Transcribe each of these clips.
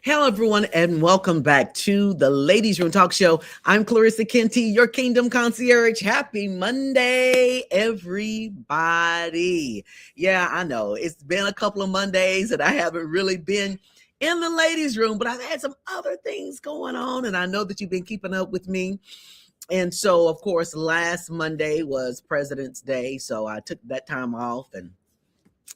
Hello, everyone, and welcome back to the Ladies Room Talk Show. I'm Clarissa Kenty, your Kingdom Concierge. Happy Monday, everybody. Yeah, I know it's been a couple of Mondays that I haven't really been in the ladies' room, but I've had some other things going on, and I know that you've been keeping up with me. And so, of course, last Monday was President's Day, so I took that time off and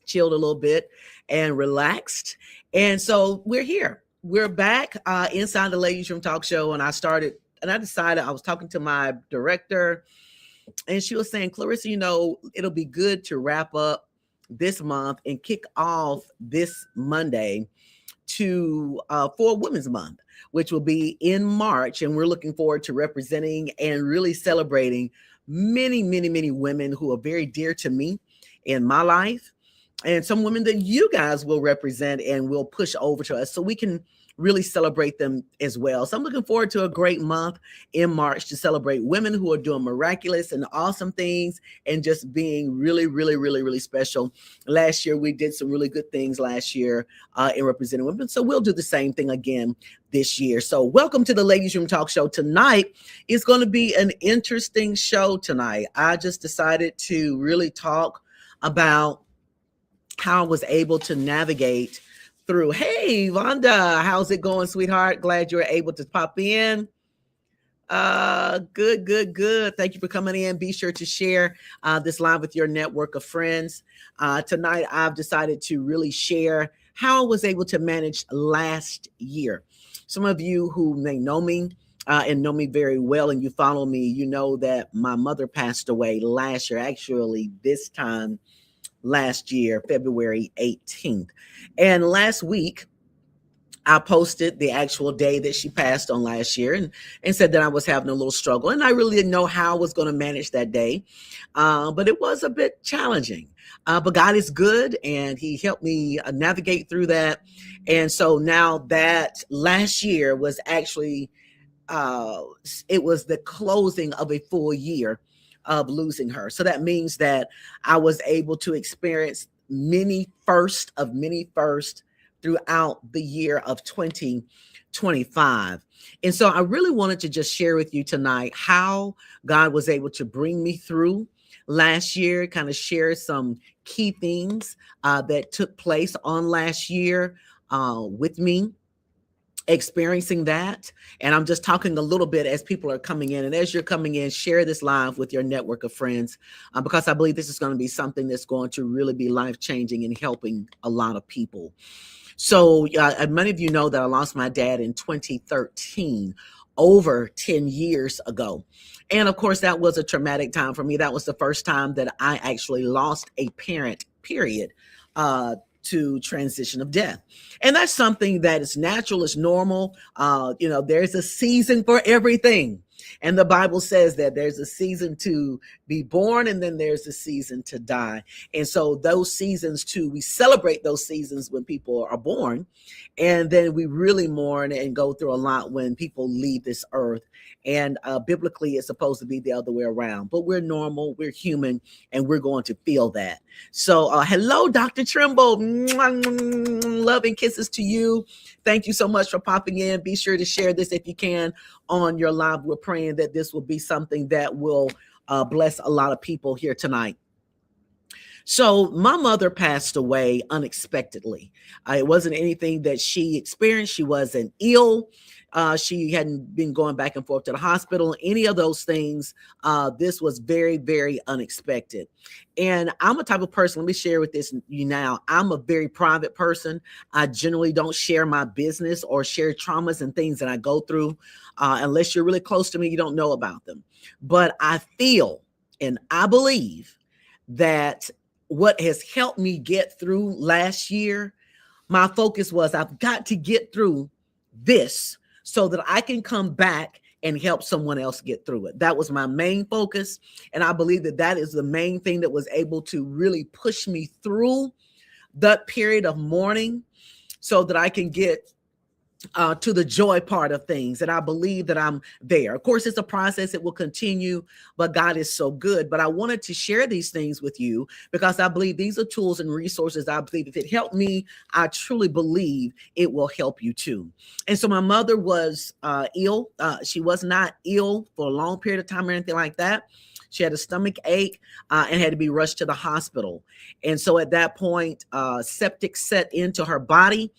chilled a little bit and relaxed. And so we're here. We're back inside the Ladies Room Talk Show. And I decided I was talking to my director, and she was saying, Clarissa, it'll be good to wrap up this month and kick off this Monday to for Women's Month, which will be in March. And we're looking forward to representing and really celebrating many, many, many women who are very dear to me in my life, and some women that you guys will represent and will push over to us so we can really celebrate them as well. So I'm looking forward to a great month in March to celebrate women who are doing miraculous and awesome things and just being really, really, really, really special. Last year, we did some really good things last year in representing women. So we'll do the same thing again this year. So welcome to the Ladies Room Talk Show. Tonight is going to be an interesting show tonight. I just decided to really talk about how I was able to navigate through. Hey, Vonda, how's it going, sweetheart? Glad you were able to pop in. Good. Thank you for coming in. Be sure to share this live with your network of friends. Tonight, I've decided to really share how I was able to manage last year. Some of you who may know me and know me very well, and you follow me, you know that my mother passed away last year, actually this time last year, February 18th. And last week, I posted the actual day that she passed on last year and said that I was having a little struggle. And I really didn't know how I was going to manage that day. But it was a bit challenging. But God is good, and he helped me navigate through that. And so now that last year was actually, it was the closing of a full year of losing her. So that means that I was able to experience many firsts throughout the year of 2025. And so I really wanted to just share with you tonight how God was able to bring me through last year, kind of share some key things that took place on last year with me, experiencing that. And I'm just talking a little bit as people are coming in. And as you're coming in, share this live with your network of friends because I believe this is going to be something that's going to really be life-changing and helping a lot of people. So many of you know that I lost my dad in 2013, over 10 years ago. And of course, that was a traumatic time for me. That was the first time that I actually lost a parent, period, to transition of death. And that's something that is natural, is normal. There's a season for everything. And the Bible says that there's a season to be born and then there's a season to die. And so those seasons too, we celebrate those seasons when people are born. And then we really mourn and go through a lot when people leave this earth. And biblically, it's supposed to be the other way around. But we're normal, we're human, and we're going to feel that. So hello, Dr. Trimble. Love and kisses to you. Thank you so much for popping in. Be sure to share this if you can on your live. We're praying that this will be something that will bless a lot of people here tonight. So my mother passed away unexpectedly. It wasn't anything that she experienced. She wasn't ill. She hadn't been going back and forth to the hospital, any of those things. This was very, very unexpected. And I'm a type of person, let me share with you now. I'm a very private person. I generally don't share my business or share traumas and things that I go through. Unless you're really close to me, you don't know about them. But I feel and I believe that what has helped me get through last year, my focus was I've got to get through this so that I can come back and help someone else get through it. That was my main focus. And I believe that that is the main thing that was able to really push me through that period of mourning so that I can get to the joy part of things. And I believe that I'm there. Of course, it's a process, it will continue, but God is so good. But I wanted to share these things with you because I believe these are tools and resources. I believe if it helped me, I truly believe it will help you too. And so my mother was ill. She was not ill for a long period of time or anything like that. She had a stomach ache and had to be rushed to the hospital. And so at that point, septic set into her body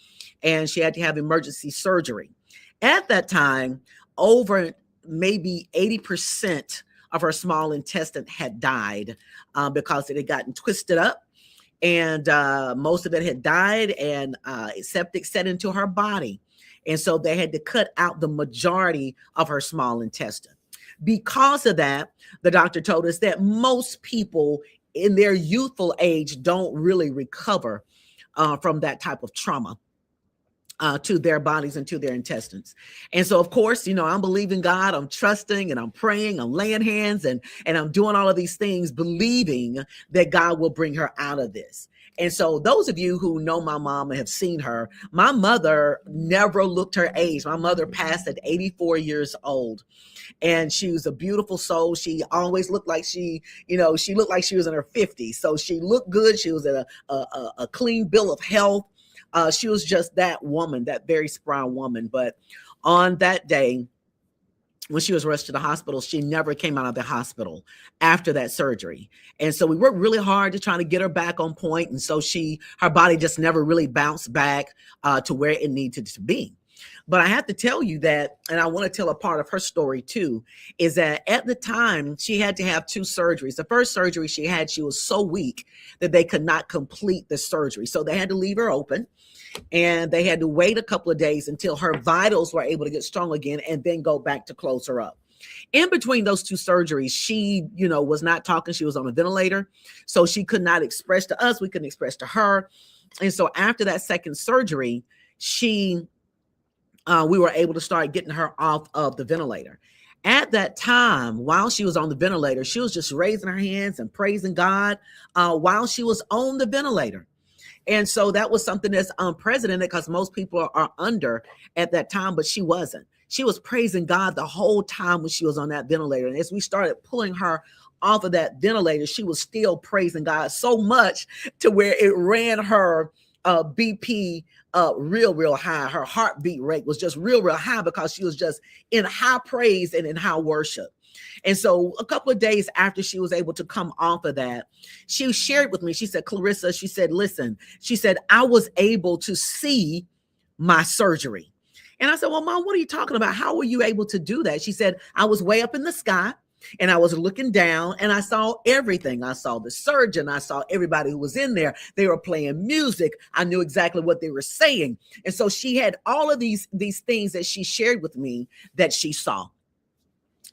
and she had to have emergency surgery. At that time, over maybe 80% of her small intestine had died because it had gotten twisted up, and most of it had died, and septic set into her body. And so they had to cut out the majority of her small intestine. Because of that, the doctor told us that most people in their youthful age don't really recover from that type of trauma to their bodies and to their intestines. And so, of course, you know, I'm believing God, I'm trusting and I'm praying, I'm laying hands and I'm doing all of these things, believing that God will bring her out of this. And so those of you who know my mom and have seen her, my mother never looked her age. My mother passed at 84 years old. And she was a beautiful soul. She always looked like she looked like she was in her 50s. So she looked good. She was at a clean bill of health. She was just that woman, that very spry woman. But on that day, when she was rushed to the hospital, she never came out of the hospital after that surgery. And so we worked really hard to try to get her back on point. And so her body just never really bounced back to where it needed to be. But I have to tell you that, and I want to tell a part of her story too, is that at the time she had to have 2 surgeries. The first surgery she had, she was so weak that they could not complete the surgery. So they had to leave her open and they had to wait a couple of days until her vitals were able to get strong again and then go back to close her up. In between those 2 surgeries, she, was not talking. She was on a ventilator. So she could not express to us. We couldn't express to her. And so after that second surgery, we were able to start getting her off of the ventilator. At that time, while she was on the ventilator, she was just raising her hands and praising God while she was on the ventilator. And so that was something that's unprecedented because most people are under at that time, but she wasn't. She was praising God the whole time when she was on that ventilator. And as we started pulling her off of that ventilator, she was still praising God so much to where it ran her BP real high. Her heartbeat rate was just real high because she was just in high praise and in high worship. And so a couple of days after she was able to come off of that, she shared with me, she said, Clarissa, she said, listen, she said, I was able to see my surgery. And I said, well, Mom, what are you talking about? How were you able to do that? She said, I was way up in the sky. And I was looking down and I saw everything. I saw the surgeon. I saw everybody who was in there. They were playing music. I knew exactly what they were saying. And so she had all of these things that she shared with me that she saw.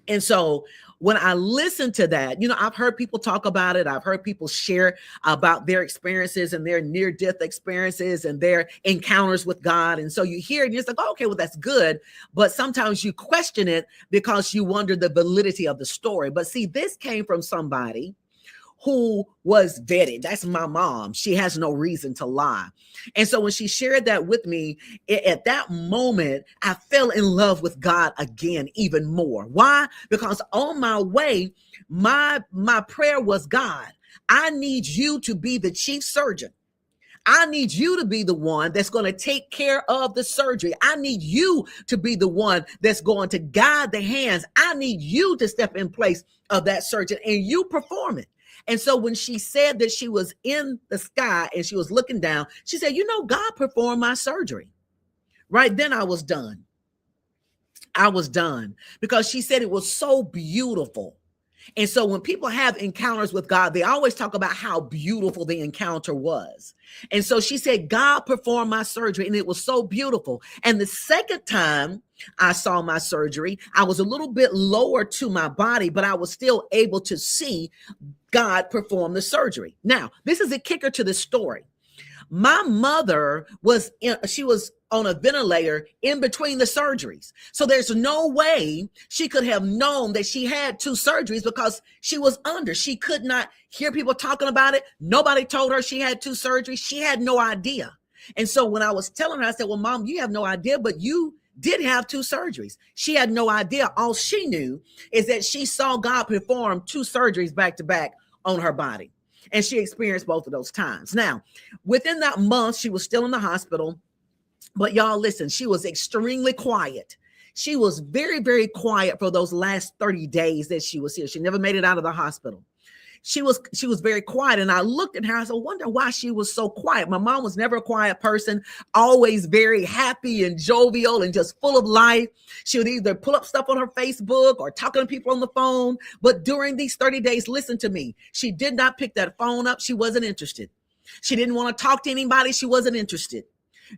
And so when I listened to that, I've heard people talk about it. I've heard people share about their experiences and their near-death experiences and their encounters with God. And so you hear it and it's like, oh, okay, well, that's good. But sometimes you question it because you wonder the validity of the story. But see, this came from somebody who was vetted. That's my mom. She has no reason to lie. And so when she shared that with me, at that moment, I fell in love with God again, even more. Why? Because on my way, my prayer was, God, I need you to be the chief surgeon. I need you to be the one that's going to take care of the surgery. I need you to be the one that's going to guide the hands. I need you to step in place of that surgeon and you perform it. And so when she said that she was in the sky and she was looking down, she said, God performed my surgery. Right then I was done. I was done because she said it was so beautiful. And so when people have encounters with God, they always talk about how beautiful the encounter was. And so she said, God performed my surgery and it was so beautiful. And the second time I saw my surgery, I was a little bit lower to my body, but I was still able to see God perform the surgery. Now, this is a kicker to this story. My mother was on a ventilator in between the surgeries. So there's no way she could have known that she had 2 surgeries because she was under. She could not hear people talking about it. Nobody told her she had 2 surgeries. She had no idea. And so when I was telling her, I said, well, Mom, you have no idea, but you did have 2 surgeries. She had no idea. All she knew is that she saw God perform 2 surgeries back to back on her body. And she experienced both of those times. Now, within that month, she was still in the hospital. But y'all, listen, she was extremely quiet. She was very, very quiet for those last 30 days that she was here. She never made it out of the hospital. She was very quiet. And I looked at her, I said, I wonder why she was so quiet. My mom was never a quiet person, always very happy and jovial and just full of life. She would either pull up stuff on her Facebook or talking to people on the phone. But during these 30 days, listen to me, she did not pick that phone up. She wasn't interested. She didn't want to talk to anybody. She wasn't interested.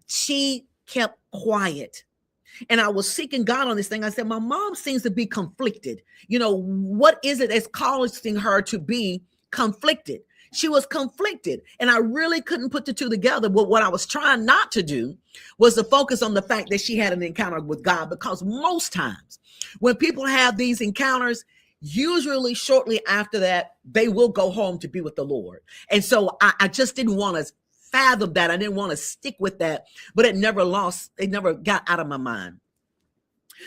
She kept quiet. And I was seeking God on this thing. I said, my mom seems to be conflicted. You know, what is it that's causing her to be conflicted? She was conflicted. And I really couldn't put the 2 together. But what I was trying not to do was to focus on the fact that she had an encounter with God. Because most times when people have these encounters, usually shortly after that, they will go home to be with the Lord. And so I just didn't want to fathom that. I didn't want to stick with that, but it never got out of my mind.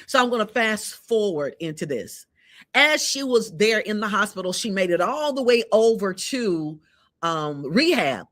So I'm going to fast forward into this. As she was there in the hospital, she made it all the way over to rehab.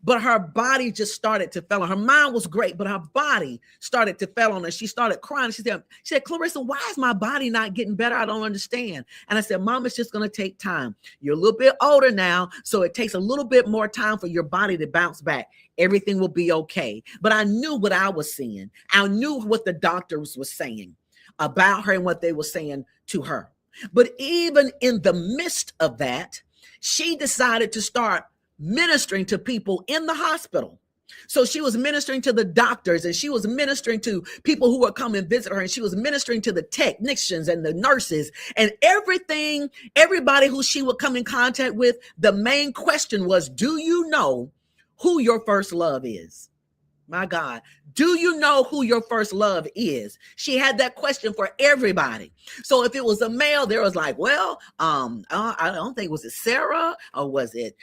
But her body just started to fail on her. Her mind was great, but her body started to fail on her. She started crying. She said, Clarissa, why is my body not getting better? I don't understand. And I said, Mom, it's just going to take time. You're a little bit older now, so it takes a little bit more time for your body to bounce back. Everything will be okay. But I knew what I was seeing. I knew what the doctors were saying about her and what they were saying to her. But even in the midst of that, she decided to start ministering to people in the hospital. So she was ministering to the doctors, and she was ministering to people who would come and visit her, and she was ministering to the technicians and the nurses and everybody who she would come in contact with. The main question was, do you know who your first love is? My God, do you know who your first love is? She had that question for everybody. So if it was a male, there was like, well, I don't think, was it Sarah, or was it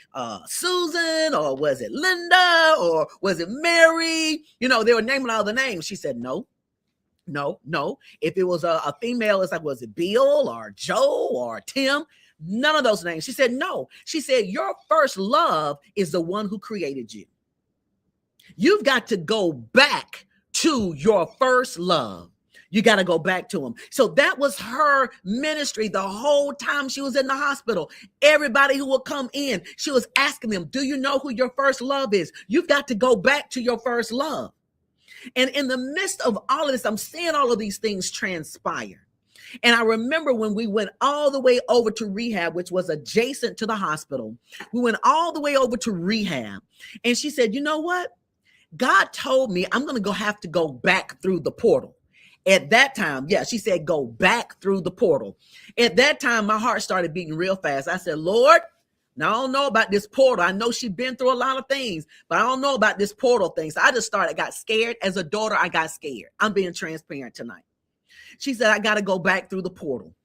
Susan, or was it Linda, or was it Mary? You know, they were naming all the names. She said, no. If it was a female, it's like, was it Bill or Joe or Tim? None of those names. She said, no. She said, your first love is the one who created you. You've got to go back to your first love. You got to go back to him. So that was her ministry the whole time she was in the hospital. Everybody who would come in, she was asking them, do you know who your first love is? You've got to go back to your first love. And in the midst of all of this, I'm seeing all of these things transpire. And I remember when we went all the way over to rehab, which was adjacent to the hospital, we went all the way over to rehab. And she said, you know what? God told me I'm going to have to go back through the portal. At that time, yeah, she said, go back through the portal. At that time, my heart started beating real fast. I said, Lord, now I don't know about this portal. I know she's been through a lot of things, but I don't know about this portal thing. So I just got scared. As a daughter, I got scared. I'm being transparent tonight. She said, I got to go back through the portal.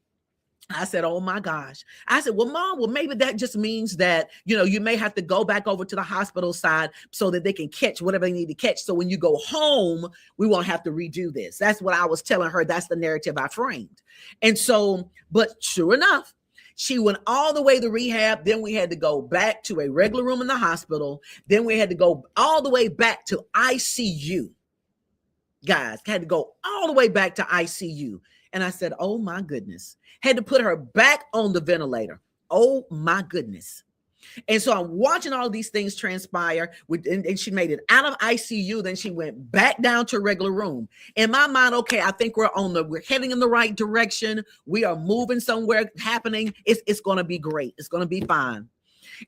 I said, oh my gosh. I said, well, Mom, well, maybe that just means that, you may have to go back over to the hospital side so that they can catch whatever they need to catch. So when you go home, we won't have to redo this. That's what I was telling her. That's the narrative I framed. And so, but sure enough, she went all the way to rehab. Then we had to go back to a regular room in the hospital. Then we had to go all the way back to ICU. Guys, had to go all the way back to ICU. And I said, oh my goodness. Had to put her back on the ventilator. Oh my goodness. And so I'm watching all these things transpire. And she made it out of ICU. Then she went back down to a regular room. In my mind, okay, I think we're heading in the right direction. We are moving somewhere happening. It's going to be great. It's going to be fine.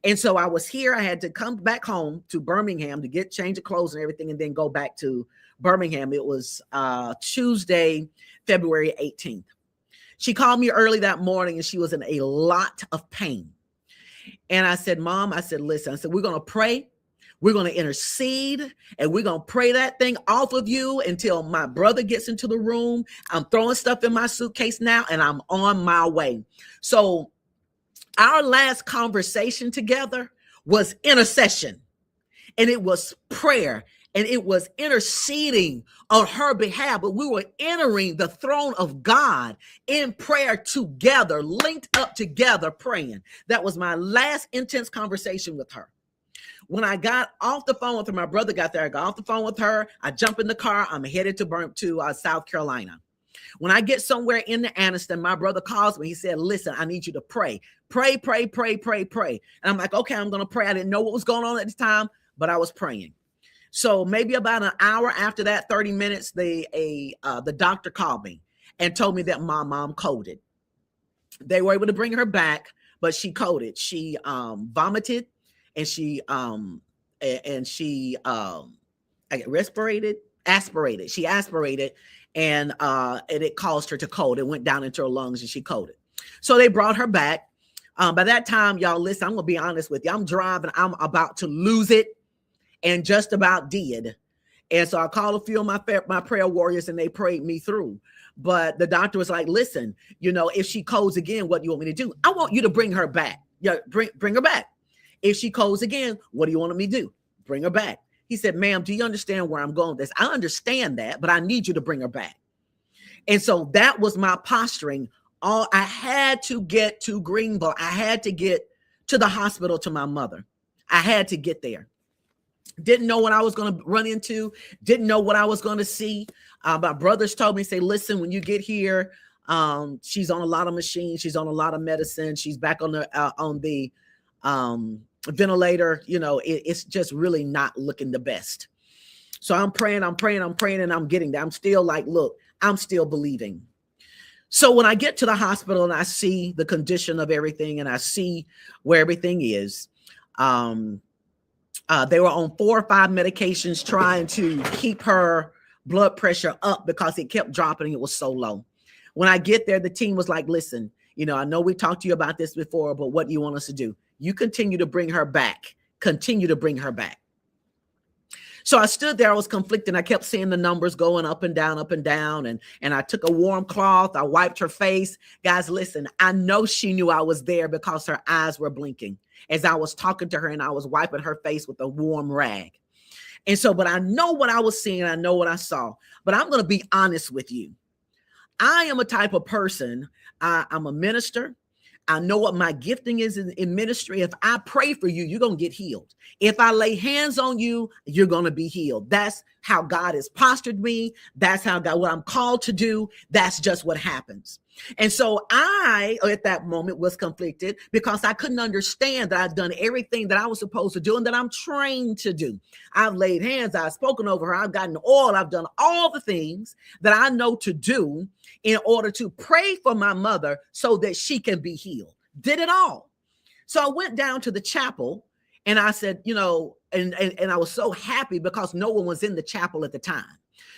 And so I was here. I had to come back home to Birmingham to change of clothes and everything, and then go back to Birmingham. It was Tuesday, February 18th. She called me early that morning, and she was in a lot of pain. And I said, Mom, I said, listen, I said, we're going to pray. We're going to intercede, and we're going to pray that thing off of you until my brother gets into the room. I'm throwing stuff in my suitcase now, and I'm on my way. So our last conversation together was intercession, and it was prayer and it was interceding on her behalf, but we were entering the throne of God in prayer together, linked up together, praying. That was my last intense conversation with her. When I got off the phone with her, my brother got there. I got off the phone with her. I jump in the car. I'm headed to South Carolina. When I get somewhere in the Anniston, my brother calls me. He said, listen, I need you to pray. Pray, pray, pray, pray, pray. And I'm like, okay, I'm going to pray. I didn't know what was going on at the time, but I was praying. So maybe about an hour after that, 30 minutes, the doctor called me and told me that my mom coded. They were able to bring her back, but she coded. She vomited and she aspirated. She aspirated and it caused her to code. It went down into her lungs and she coded. So they brought her back. By that time, y'all, listen, I'm going to be honest with you. I'm driving. I'm about to lose it and just about did. And so I called a few of my prayer warriors and they prayed me through. But the doctor was like, listen, if she codes again, what do you want me to do? I want you to bring her back. Yeah, bring her back. If she codes again, what do you want me to do? Bring her back. He said, ma'am, do you understand where I'm going with this? I understand that, but I need you to bring her back. And so that was my posturing. I had to get to Greenville. I had to get to the hospital to my mother. I had to get there. Didn't know what I was going to run into. Didn't know what I was going to see. My brothers told me, say, listen, when you get here, she's on a lot of machines. She's on a lot of medicine. She's back on the ventilator. It's just really not looking the best. So I'm praying, and I'm getting there. I'm still like, look, I'm still believing. So when I get to the hospital and I see the condition of everything and I see where everything is, they were on 4 or 5 medications trying to keep her blood pressure up because it kept dropping. It was so low. When I get there, the team was like, listen, I know we talked to you about this before, but what do you want us to do? You continue to bring her back. Continue to bring her back. So I stood there. I was conflicted. I kept seeing the numbers going up and down. And I took a warm cloth. I wiped her face. Guys, listen, I know she knew I was there because her eyes were blinking as I was talking to her and I was wiping her face with a warm rag. And so, but I know what I was seeing. I know what I saw. But I'm going to be honest with you. I am a type of person. I'm a minister. I know what my gifting is in ministry. If I pray for you, you're going to get healed. If I lay hands on you, you're going to be healed. That's how God has postured me. That's what I'm called to do. That's just what happens. And so I, at that moment, was conflicted because I couldn't understand that I'd done everything that I was supposed to do and that I'm trained to do. I've laid hands. I've spoken over her. I've gotten oil. I've done all the things that I know to do in order to pray for my mother so that she can be healed. Did it all. So I went down to the chapel and I said, and I was so happy because no one was in the chapel at the time.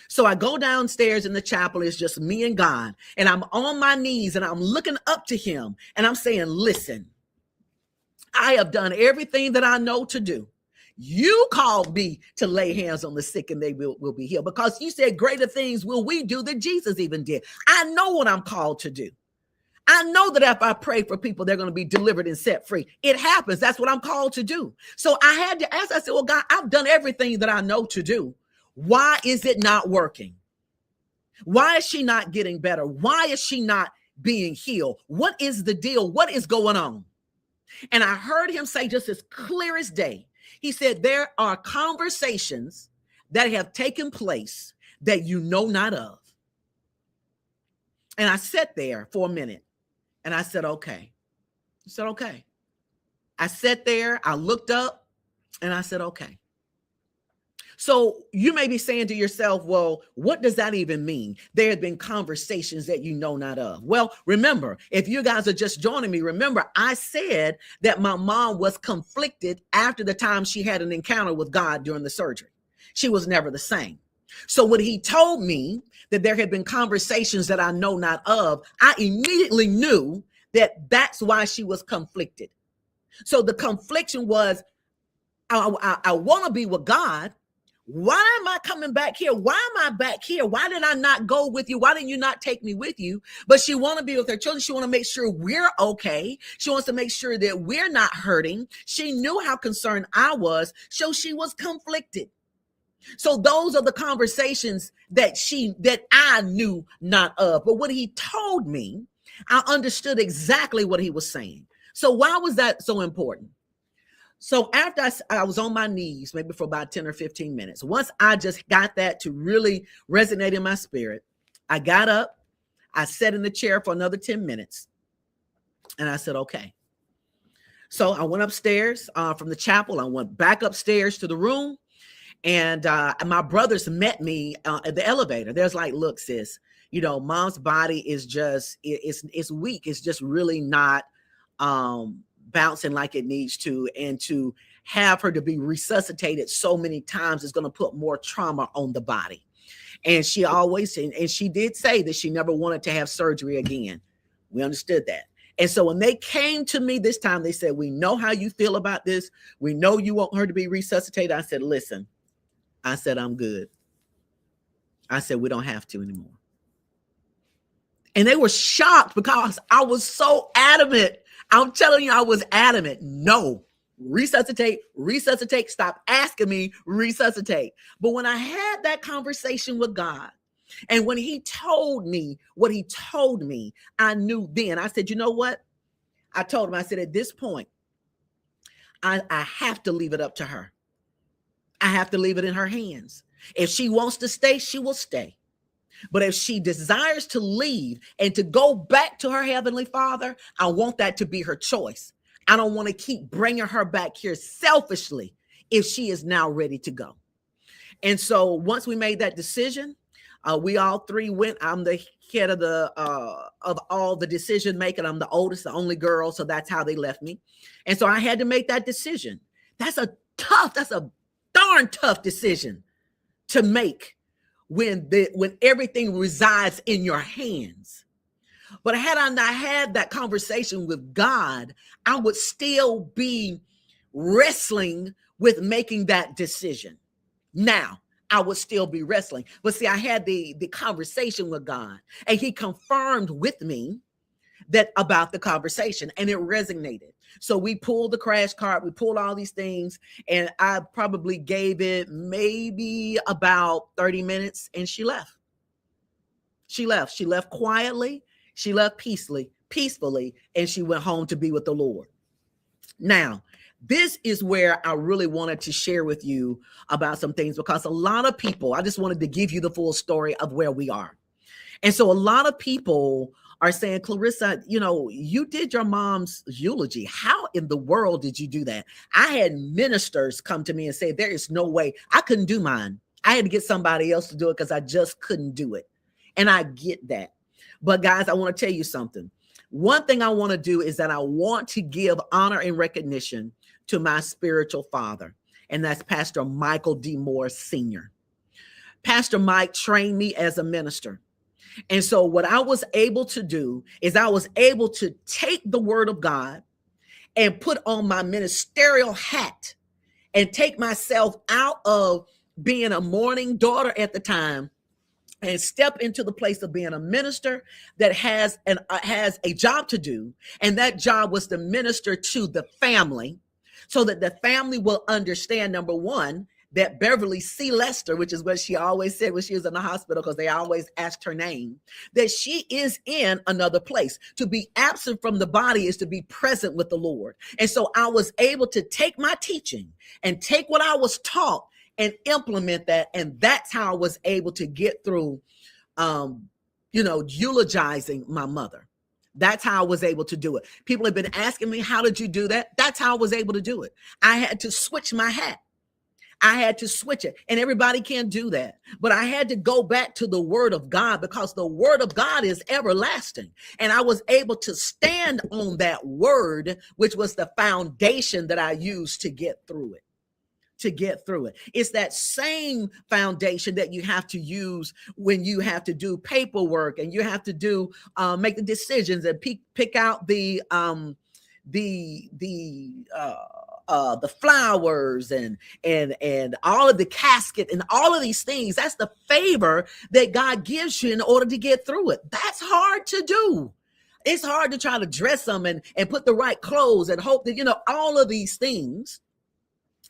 So I go downstairs in the chapel. It's just me and God. And I'm on my knees and I'm looking up to him. And I'm saying, listen, I have done everything that I know to do. You called me to lay hands on the sick and they will be healed because you said greater things will we do than Jesus even did. I know what I'm called to do. I know that if I pray for people, they're going to be delivered and set free. It happens. That's what I'm called to do. So I had to ask, I said, well, God, I've done everything that I know to do. Why is it not working? Why is she not getting better? Why is she not being healed? What is the deal? What is going on? And I heard him say just as clear as day. He said, there are conversations that have taken place that you know not of. And I sat there for a minute and I said, okay. I said, okay. I sat there, I looked up and I said, okay. So you may be saying to yourself, well, what does that even mean? There have been conversations that you know not of. Well, remember, if you guys are just joining me, remember I said that my mom was conflicted after the time she had an encounter with God during the surgery. She was never the same. So when he told me that there had been conversations that I know not of, I immediately knew that that's why she was conflicted. So the confliction was, I want to be with God. Why am I coming back here? Why am I back here? Why did I not go with you? Why didn't you not take me with you? But she want to be with her children. She want to make sure we're okay. She wants to make sure that we're not hurting. She knew how concerned I was. So she was conflicted. So those are the conversations that I knew not of. But what he told me, I understood exactly what he was saying. So why was that so important? So after I was on my knees, maybe for about 10 or 15 minutes, once I just got that to really resonate in my spirit, I got up, I sat in the chair for another 10 minutes, and I said, okay. So I went upstairs from the chapel. I went back upstairs to the room, and my brothers met me at the elevator. There's like, look, sis, mom's body is just, it's weak. It's just really not bouncing like it needs to. And to have her to be resuscitated so many times is going to put more trauma on the body. And she always, and she did say that she never wanted to have surgery again. We understood that. And so when they came to me this time, they said, we know how you feel about this. We know you want her to be resuscitated. I said, listen, I said, I'm good. I said, we don't have to anymore. And they were shocked because I was so adamant. I'm telling you, I was adamant. No, resuscitate, stop asking me, resuscitate. But when I had that conversation with God, and when he told me what he told me, I knew then. I said, you know what? I told him, I said, at this point, I have to leave it up to her. I have to leave it in her hands. If she wants to stay, she will stay. But if she desires to leave and to go back to her Heavenly Father, I want that to be her choice. I don't want to keep bringing her back here selfishly if she is now ready to go. And so once we made that decision, we all three went. I'm the head of all the decision making. I'm the oldest, the only girl. So that's how they left me. And so I had to make that decision. That's a darn tough decision to make when everything resides in your hands. But had I not had that conversation with God, I would still be wrestling with making that decision. Now, I would still be wrestling. But see, I had the conversation with God, and he confirmed with me that about the conversation, and it resonated. So we pulled the crash cart, we pulled all these things, and I probably gave it maybe about 30 minutes, and she left. She left quietly, she left peacefully, and she went home to be with the Lord. Now, this is where I really wanted to share with you about some things, because a lot of people, I just wanted to give you the full story of where we are. And so a lot of people are saying, Clarissa, you did your mom's eulogy. How in the world did you do that? I had ministers come to me and say, there is no way. I couldn't do mine. I had to get somebody else to do it because I just couldn't do it. And I get that. But guys, I want to tell you something. One thing I want to do is that I want to give honor and recognition to my spiritual father, and that's Pastor Michael D. Moore Sr. Pastor Mike trained me as a minister. And so what I was able to do is I was able to take the word of God and put on my ministerial hat and take myself out of being a mourning daughter at the time and step into the place of being a minister that has a job to do. And that job was to minister to the family so that the family will understand, number one, that Beverly C. Lester, which is what she always said when she was in the hospital, because they always asked her name, that she is in another place. To be absent from the body is to be present with the Lord. And so I was able to take my teaching and take what I was taught and implement that. And that's how I was able to get through, eulogizing my mother. That's how I was able to do it. People have been asking me, how did you do that? That's how I was able to do it. I had to switch my hat. I had to switch it, and everybody can't do that. But I had to go back to the word of God, because the word of God is everlasting. And I was able to stand on that word, which was the foundation that I used to get through it. It's that same foundation that you have to use when you have to do paperwork and you have to do make the decisions and pick out the flowers and all of the casket and all of these things. That's the favor that God gives you in order to get through it. That's hard to do. It's hard to try to dress them and put the right clothes and hope that, all of these things.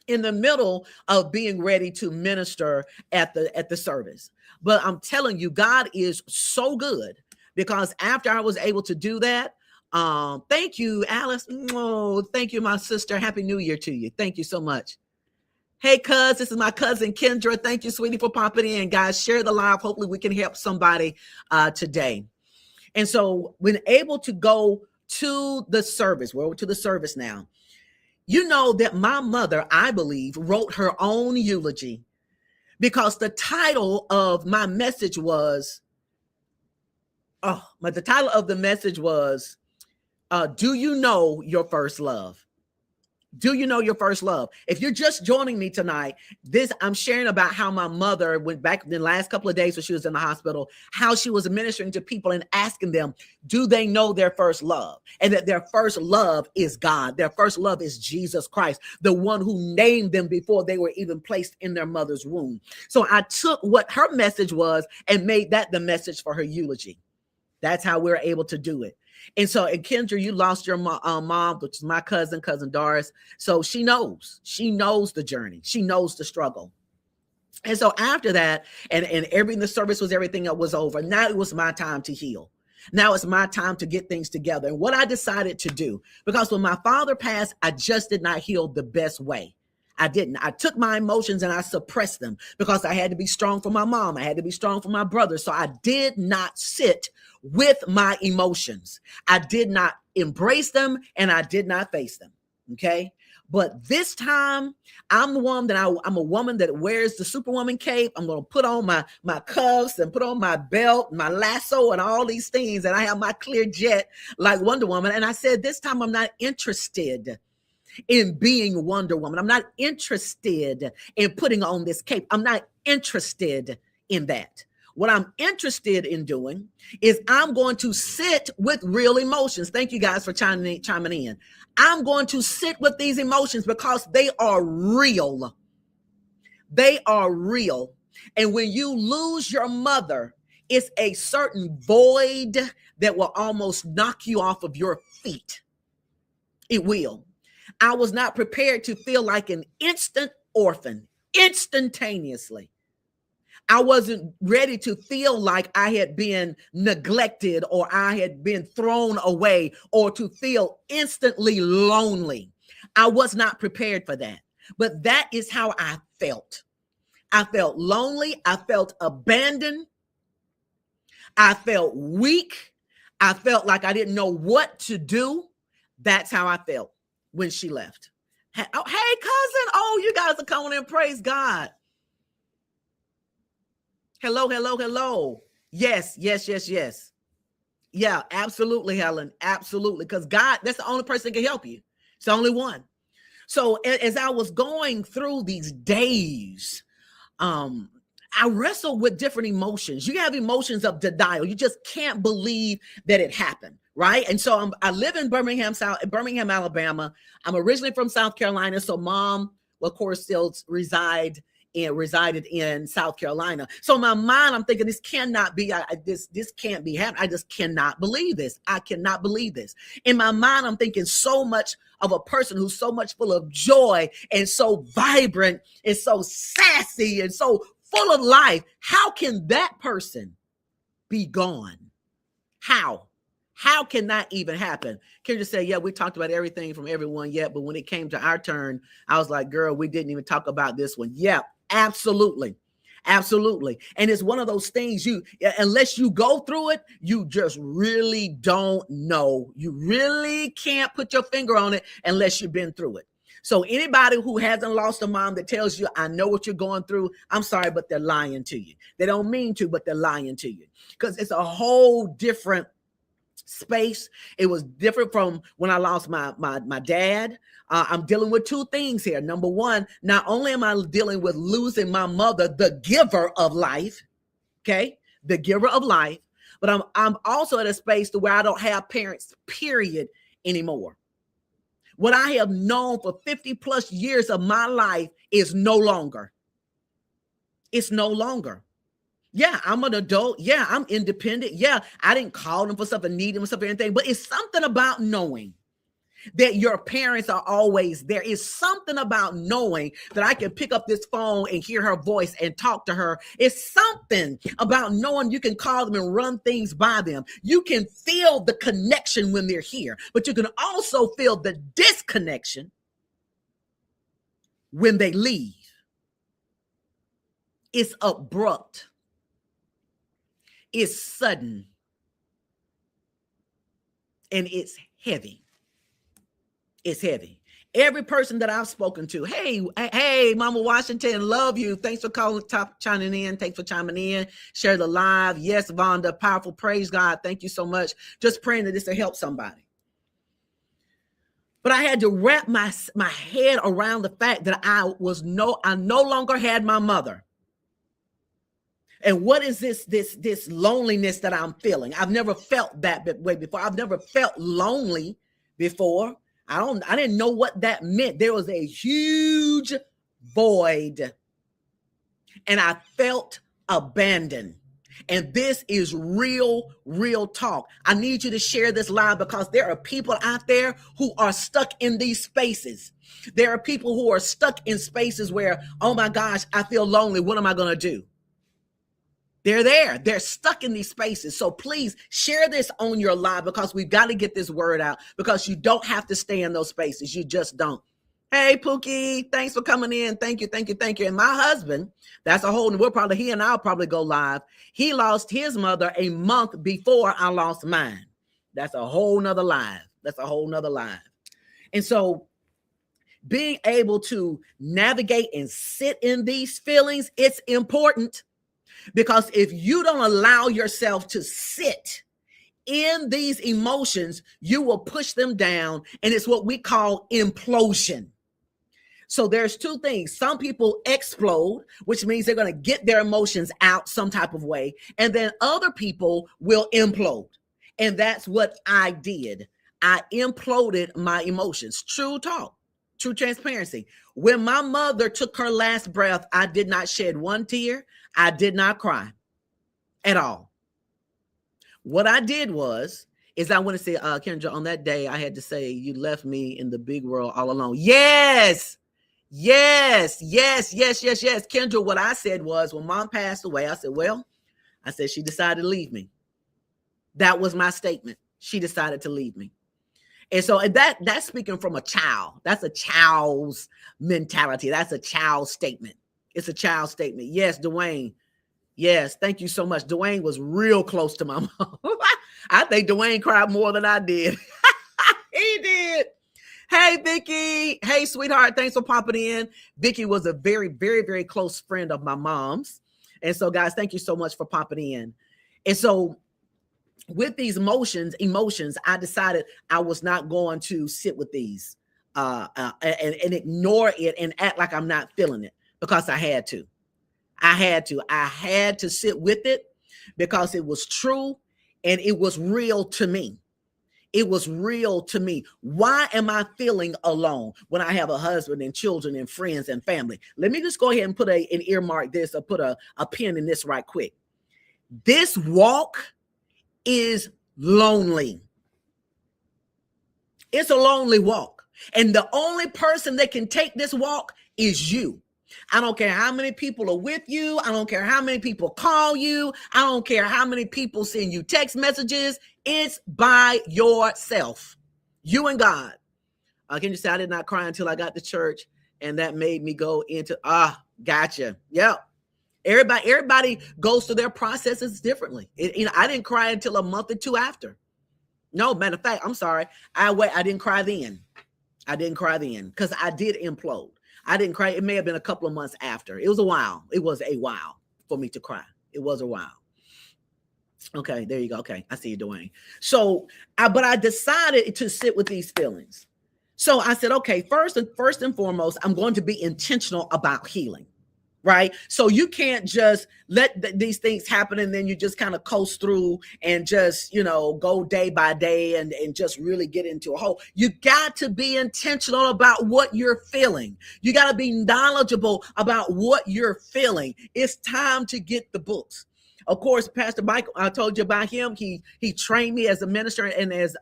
in the middle of being ready to minister at the service. But I'm telling you, God is so good, because after I was able to do that, thank you, Alice. Oh, thank you, my sister. Happy New Year to you. Thank you so much. Hey, cuz, this is my cousin Kendra. Thank you, sweetie, for popping in. Guys, share the live. Hopefully we can help somebody today. And so when able to go to the service, we're to the service now. You know that my mother, I believe, wrote her own eulogy, because the title of my message was, the title of the message was, do you know your first love? Do you know your first love? If you're just joining me tonight, I'm sharing about how my mother went back in the last couple of days when she was in the hospital, how she was ministering to people and asking them, do they know their first love? And that their first love is God. Their first love is Jesus Christ, the one who named them before they were even placed in their mother's womb. So I took what her message was and made that the message for her eulogy. That's how we're able to do it. And so, and Kendra, you lost your mom, which is my cousin Doris. So she knows the journey. She knows the struggle. And so after that, and the service was, everything that was over. Now it was my time to heal. Now it's my time to get things together. And what I decided to do, because when my father passed, I just did not heal the best way. I didn't. I took my emotions and I suppressed them, because I had to be strong for my mom. I had to be strong for my brother. So I did not sit with my emotions. I did not embrace them, and I did not face them. Okay. But this time, I'm the one that I'm a woman that wears the Superwoman cape. I'm going to put on my cuffs and put on my belt, my lasso, and all these things. And I have my clear jet like Wonder Woman. And I said, this time I'm not interested in being Wonder Woman. I'm not interested in putting on this cape. I'm not interested in that. What I'm interested in doing is I'm going to sit with real emotions. Thank you guys for chiming in. I'm going to sit with these emotions because they are real. They are real. And when you lose your mother, it's a certain void that will almost knock you off of your feet. It will. I was not prepared to feel like an instant orphan, instantaneously. I wasn't ready to feel like I had been neglected or I had been thrown away, or to feel instantly lonely. I was not prepared for that. But that is how I felt. I felt lonely. I felt abandoned. I felt weak. I felt like I didn't know what to do. That's how I felt when she left. Hey, cousin. Oh, you guys are coming in. Praise God. Hello, hello, hello. Yes. Yeah, absolutely, Helen. Absolutely. Because God, that's the only person that can help you. It's the only one. So as I was going through these days, I wrestled with different emotions. You have emotions of denial. You just can't believe that it happened, right? And so I live in Birmingham, Alabama. I'm originally from South Carolina. So mom, of course, still resided in South Carolina. So in my mind, I'm thinking, this cannot be, this can't be happening. I just cannot believe this. I cannot believe this. In my mind, I'm thinking so much of a person who's so much full of joy and so vibrant and so sassy and so full of life. How can that person be gone? How can that even happen? Can you say, yeah, we talked about everything from everyone yet, but when it came to our turn, I was like, girl, we didn't even talk about this one. Yeah, absolutely. Absolutely. And it's one of those things unless you go through it, you just really don't know. You really can't put your finger on it unless you've been through it. So anybody who hasn't lost a mom that tells you, I know what you're going through, I'm sorry, but they're lying to you. They don't mean to, but they're lying to you, because it's a whole different space. It was different from when I lost my dad. I'm dealing with two things here. Number one, not only am I dealing with losing my mother, the giver of life, okay, the giver of life, but I'm also at a space to where I don't have parents, period, anymore. What I have known for 50 plus years of my life is no longer. It's no longer. Yeah, I'm an adult. Yeah, I'm independent. Yeah, I didn't call them for stuff and need them for stuff or anything, but it's something about knowing that your parents are always there. Is something about knowing that I can pick up this phone and hear her voice and talk to her. It's something about knowing you can call them and run things by them. You can feel the connection when they're here, but you can also feel the disconnection when they leave. It's abrupt. It's sudden. And it's heavy. It's heavy. Every person that I've spoken to, hey, Mama Washington, love you. Thanks for chiming in. Thanks for chiming in. Share the live. Yes, Vonda, powerful. Praise God. Thank you so much. Just praying that this will help somebody. But I had to wrap my head around the fact that I no longer had my mother. And what is this loneliness that I'm feeling? I've never felt that way before. I've never felt lonely before. I didn't know what that meant. There was a huge void, and I felt abandoned. And this is real talk. I need you to share this live because there are people out there who are stuck in these spaces. There are people who are stuck in spaces where, oh my gosh, I feel lonely. What am I going to do? They're there. They're stuck in these spaces. So please share this on your live because we've got to get this word out because you don't have to stay in those spaces. You just don't. Hey, Pookie, thanks for coming in. Thank you. And my husband, that's a whole, he and I'll probably go live. He lost his mother a month before I lost mine. That's a whole nother live. And so being able to navigate and sit in these feelings, it's important. Because if you don't allow yourself to sit in these emotions, you will push them down. And it's what we call implosion. So there's two things. Some people explode, which means they're going to get their emotions out some type of way. And then other people will implode. And that's what I did. I imploded my emotions. True talk, true transparency. When my mother took her last breath, I did not shed one tear. I did not cry at all. What I did is I want to say, Kendra, on that day, I had to say, you left me in the big world all alone. Yes. Kendra, what I said was when mom passed away, I said, she decided to leave me. That was my statement. She decided to leave me. And so that's speaking from a child. That's a child's mentality. That's a child's statement. It's a child statement. Yes, Dwayne. Yes, thank you so much. Dwayne was real close to my mom. I think Dwayne cried more than I did. He did. Hey, Vicky. Hey, sweetheart. Thanks for popping in. Vicky was a very, very, very close friend of my mom's. And so, guys, thank you so much for popping in. And so with these emotions, I decided I was not going to sit with these and ignore it and act like I'm not feeling it. Because I had to. I had to sit with it because it was true and it was real to me. It was real to me. Why am I feeling alone when I have a husband and children and friends and family? Let me just go ahead and put an earmark this or put a pin in this right quick. This walk is lonely. It's a lonely walk. And the only person that can take this walk is you. I don't care how many people are with you. I don't care how many people call you. I don't care how many people send you text messages. It's by yourself, you and God. Can you say I did not cry until I got to church, and that made me go into gotcha. Yep. Everybody goes through their processes differently. I didn't cry until a month or two after. No, matter of fact, I'm sorry. I didn't cry then. Because I did implode. I didn't cry. It may have been a couple of months after. It was a while. It was a while for me to cry. It was a while. Okay, there you go. Okay, I see you, Dwayne. So, but I decided to sit with these feelings. So I said, okay, first and foremost, I'm going to be intentional about healing. Right. So you can't just let these things happen and then you just kind of coast through and just, go day by day and just really get into a hole. You got to be intentional about what you're feeling. You got to be knowledgeable about what you're feeling. It's time to get the books. Of course, Pastor Mike, I told you about him. He trained me as a minister and as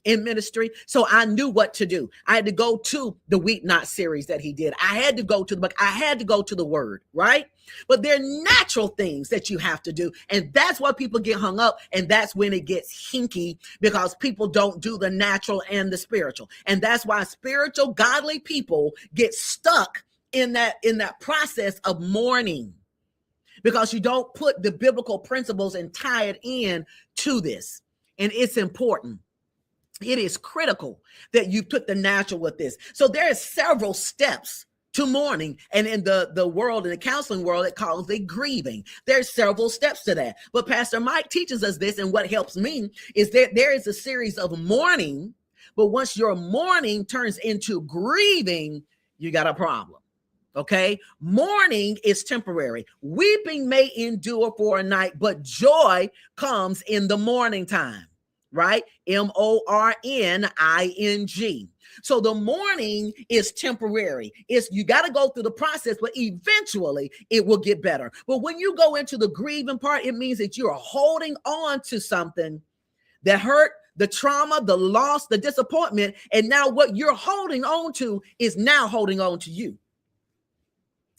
in ministry. So I knew what to do. I had to go to the Weep Not series that he did. I had to go to the book. I had to go to the word, right? But they're natural things that you have to do. And that's why people get hung up. And that's when it gets hinky, because people don't do the natural and the spiritual. And that's why spiritual, godly people get stuck in that process of mourning, because you don't put the biblical principles and tie it in to this. And it's important. It is critical that you put the natural with this. So there are several steps to mourning. And in the world, in the counseling world, it calls it grieving. There's several steps to that. But Pastor Mike teaches us this. And what helps me is that there is a series of mourning. But once your mourning turns into grieving, you got a problem. Okay. Mourning is temporary. Weeping may endure for a night, but joy comes in the morning time. Right? MORNING. So the mourning is temporary. You got to go through the process, but eventually it will get better. But when you go into the grieving part, it means that you're holding on to something that hurt, the trauma, the loss, the disappointment. And now what you're holding on to is now holding on to you.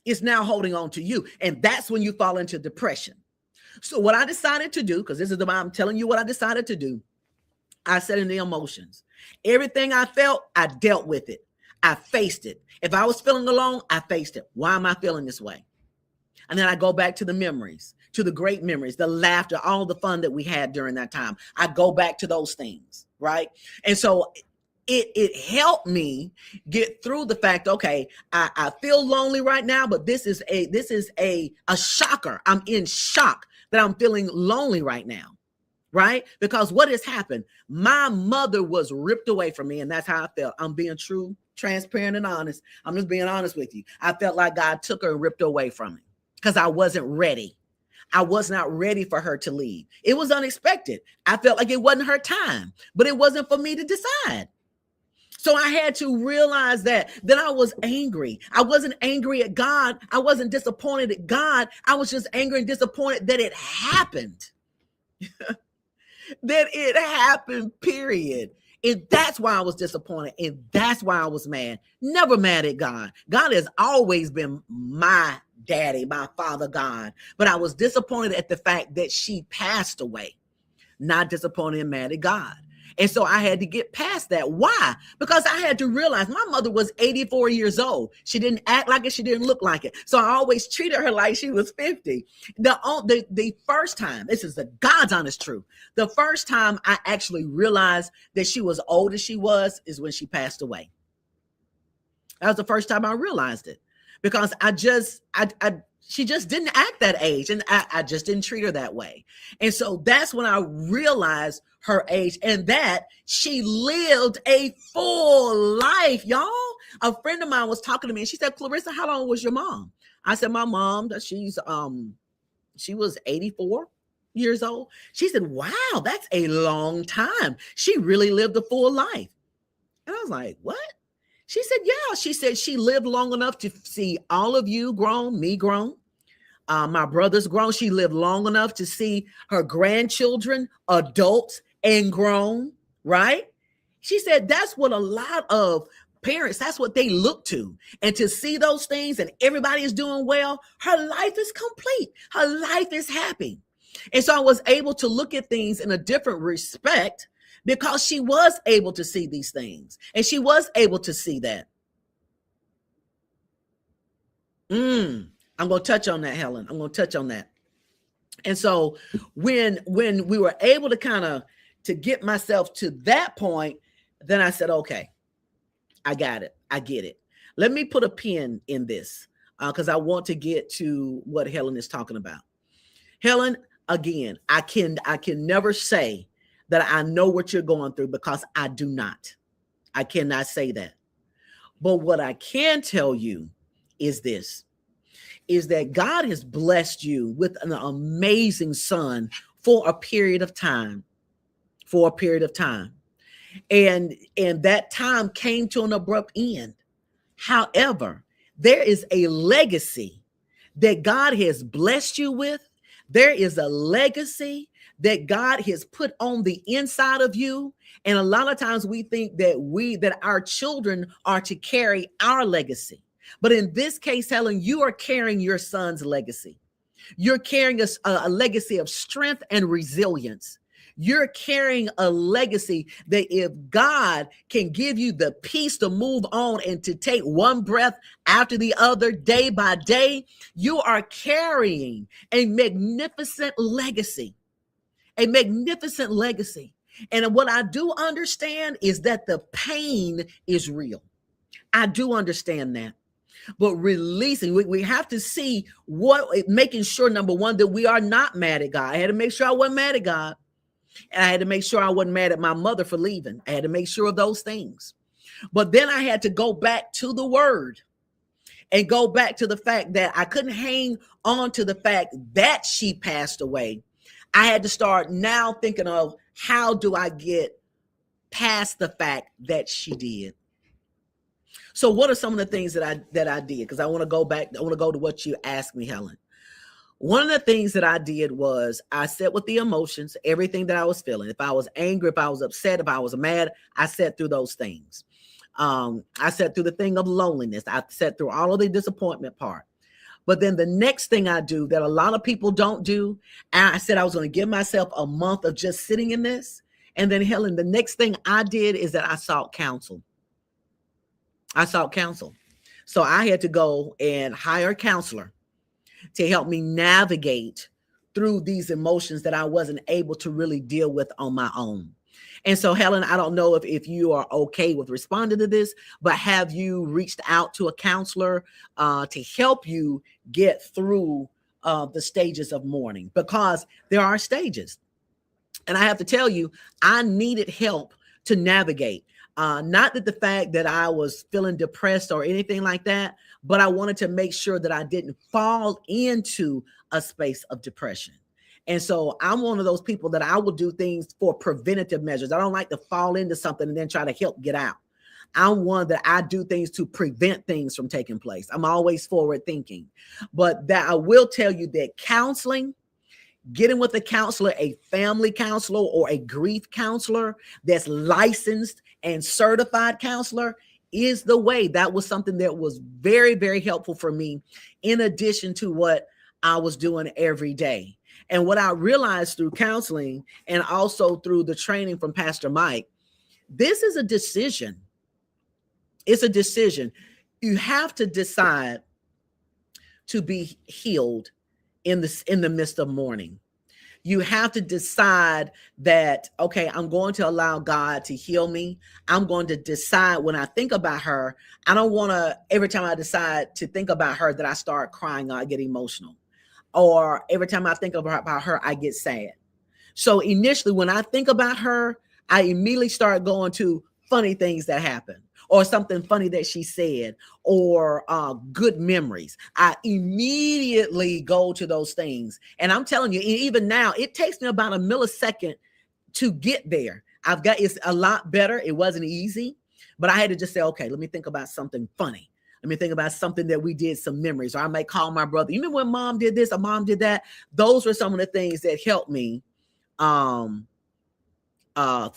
It's now holding on to you. And that's when you fall into depression. So what I decided to do, because this is the I'm telling you what I decided to do, I said in the emotions. Everything I felt, I dealt with it. I faced it. If I was feeling alone, I faced it. Why am I feeling this way? And then I go back to the memories, to the great memories, the laughter, all the fun that we had during that time. I go back to those things, right? And so it helped me get through the fact, okay, I feel lonely right now, but this is a shocker. I'm in shock that I'm feeling lonely right now. Right? Because what has happened? My mother was ripped away from me, and that's how I felt. I'm being true, transparent, and honest. I'm just being honest with you. I felt like God took her and ripped her away from me because I wasn't ready. I was not ready for her to leave. It was unexpected. I felt like it wasn't her time, but it wasn't for me to decide. So I had to realize that I was angry. I wasn't angry at God. I wasn't disappointed at God. I was just angry and disappointed that it happened. That it happened, period. And that's why I was disappointed. And that's why I was mad. Never mad at God. God has always been my daddy, my father, God. But I was disappointed at the fact that she passed away. Not disappointed and mad at God. And so I had to get past that. Why? Because I had to realize my mother was 84 years old. She didn't act like it. She didn't look like it. So I always treated her like she was 50. The first time, this is the God's honest truth. The first time I actually realized that she was old as she was is when she passed away. That was the first time I realized it, because she just didn't act that age, and I just didn't treat her that way. And so that's when I realized her age and that she lived a full life, y'all. A friend of mine was talking to me and she said, Clarissa, how long was your mom? I said, my mom, she was 84 years old. She said, wow, that's a long time. She really lived a full life. And I was like, what? She said, yeah. She said she lived long enough to see all of you grown, me grown. My brother's grown. She lived long enough to see her grandchildren, adults, and grown, right? She said that's what a lot of parents, that's what they look to. And to see those things and everybody is doing well, her life is complete. Her life is happy. And so I was able to look at things in a different respect because she was able to see these things. And she was able to see that. I'm going to touch on that, Helen. I'm going to touch on that. And so when we were able to to get myself to that point, then I said, okay, I got it. I get it. Let me put a pin in this because I want to get to what Helen is talking about. Helen, again, I can never say that I know what you're going through because I do not. I cannot say that. But what I can tell you is this, is that God has blessed you with an amazing son for a period of time. And that time came to an abrupt end. However, there is a legacy that God has blessed you with There is a legacy that God has put on the inside of you. And a lot of times we think that our children are to carry our legacy. But in this case, Helen, you are carrying your son's legacy. You're carrying a legacy of strength and resilience. You're carrying a legacy that if God can give you the peace to move on and to take one breath after the other, day by day, you are carrying a magnificent legacy, a magnificent legacy. And what I do understand is that the pain is real. I do understand that. But releasing, we have to see making sure, number one, that we are not mad at God. I had to make sure I wasn't mad at God. And I had to make sure I wasn't mad at my mother for leaving. I had to make sure of those things. But then I had to go back to the word and go back to the fact that I couldn't hang on to the fact that she passed away. I had to start now thinking of, how do I get past the fact that she did? So what are some of the things that I did? Because I want to go back. I want to go to what you asked me, Helen. One of the things that I did was I sat with the emotions, everything that I was feeling. If I was angry, if I was upset, if I was mad, I sat through those things. I sat through the thing of loneliness. I sat through all of the disappointment part. But then the next thing I do that a lot of people don't do, I said I was going to give myself a month of just sitting in this. And then, Helen, the next thing I did is that I sought counsel. So I had to go and hire a counselor to help me navigate through these emotions that I wasn't able to really deal with on my own. And so, Helen, I don't know if you are okay with responding to this, but have you reached out to a counselor to help you get through the stages of mourning? Because there are stages. And I have to tell you, I needed help to navigate. Not that the fact that I was feeling depressed or anything like that, but I wanted to make sure that I didn't fall into a space of depression. And so I'm one of those people that I will do things for preventative measures. I don't like to fall into something and then try to help get out. I'm one that I do things to prevent things from taking place. I'm always forward thinking. But that I will tell you that counseling, getting with a counselor, a family counselor or a grief counselor that's licensed and certified counselor is the way. That was something that was very, very helpful for me, in addition to what I was doing every day. And what I realized through counseling and also through the training from Pastor Mike, this is a decision. It's a decision. You have to decide to be healed in the midst of mourning. You have to decide that, okay, I'm going to allow God to heal me. I'm going to decide when I think about her, I don't want to, every time I decide to think about her, that I start crying or I get emotional. Or every time I think about her, I get sad. So initially, when I think about her, I immediately start going to funny things that happen, or something funny that she said, or good memories. I immediately go to those things. And I'm telling you, even now, it takes me about a millisecond to get there. It's a lot better. It wasn't easy, but I had to just say, okay, let me think about something funny. Let me think about something that we did, some memories. Or I might call my brother. You remember when mom did this or mom did that? Those were some of the things that helped me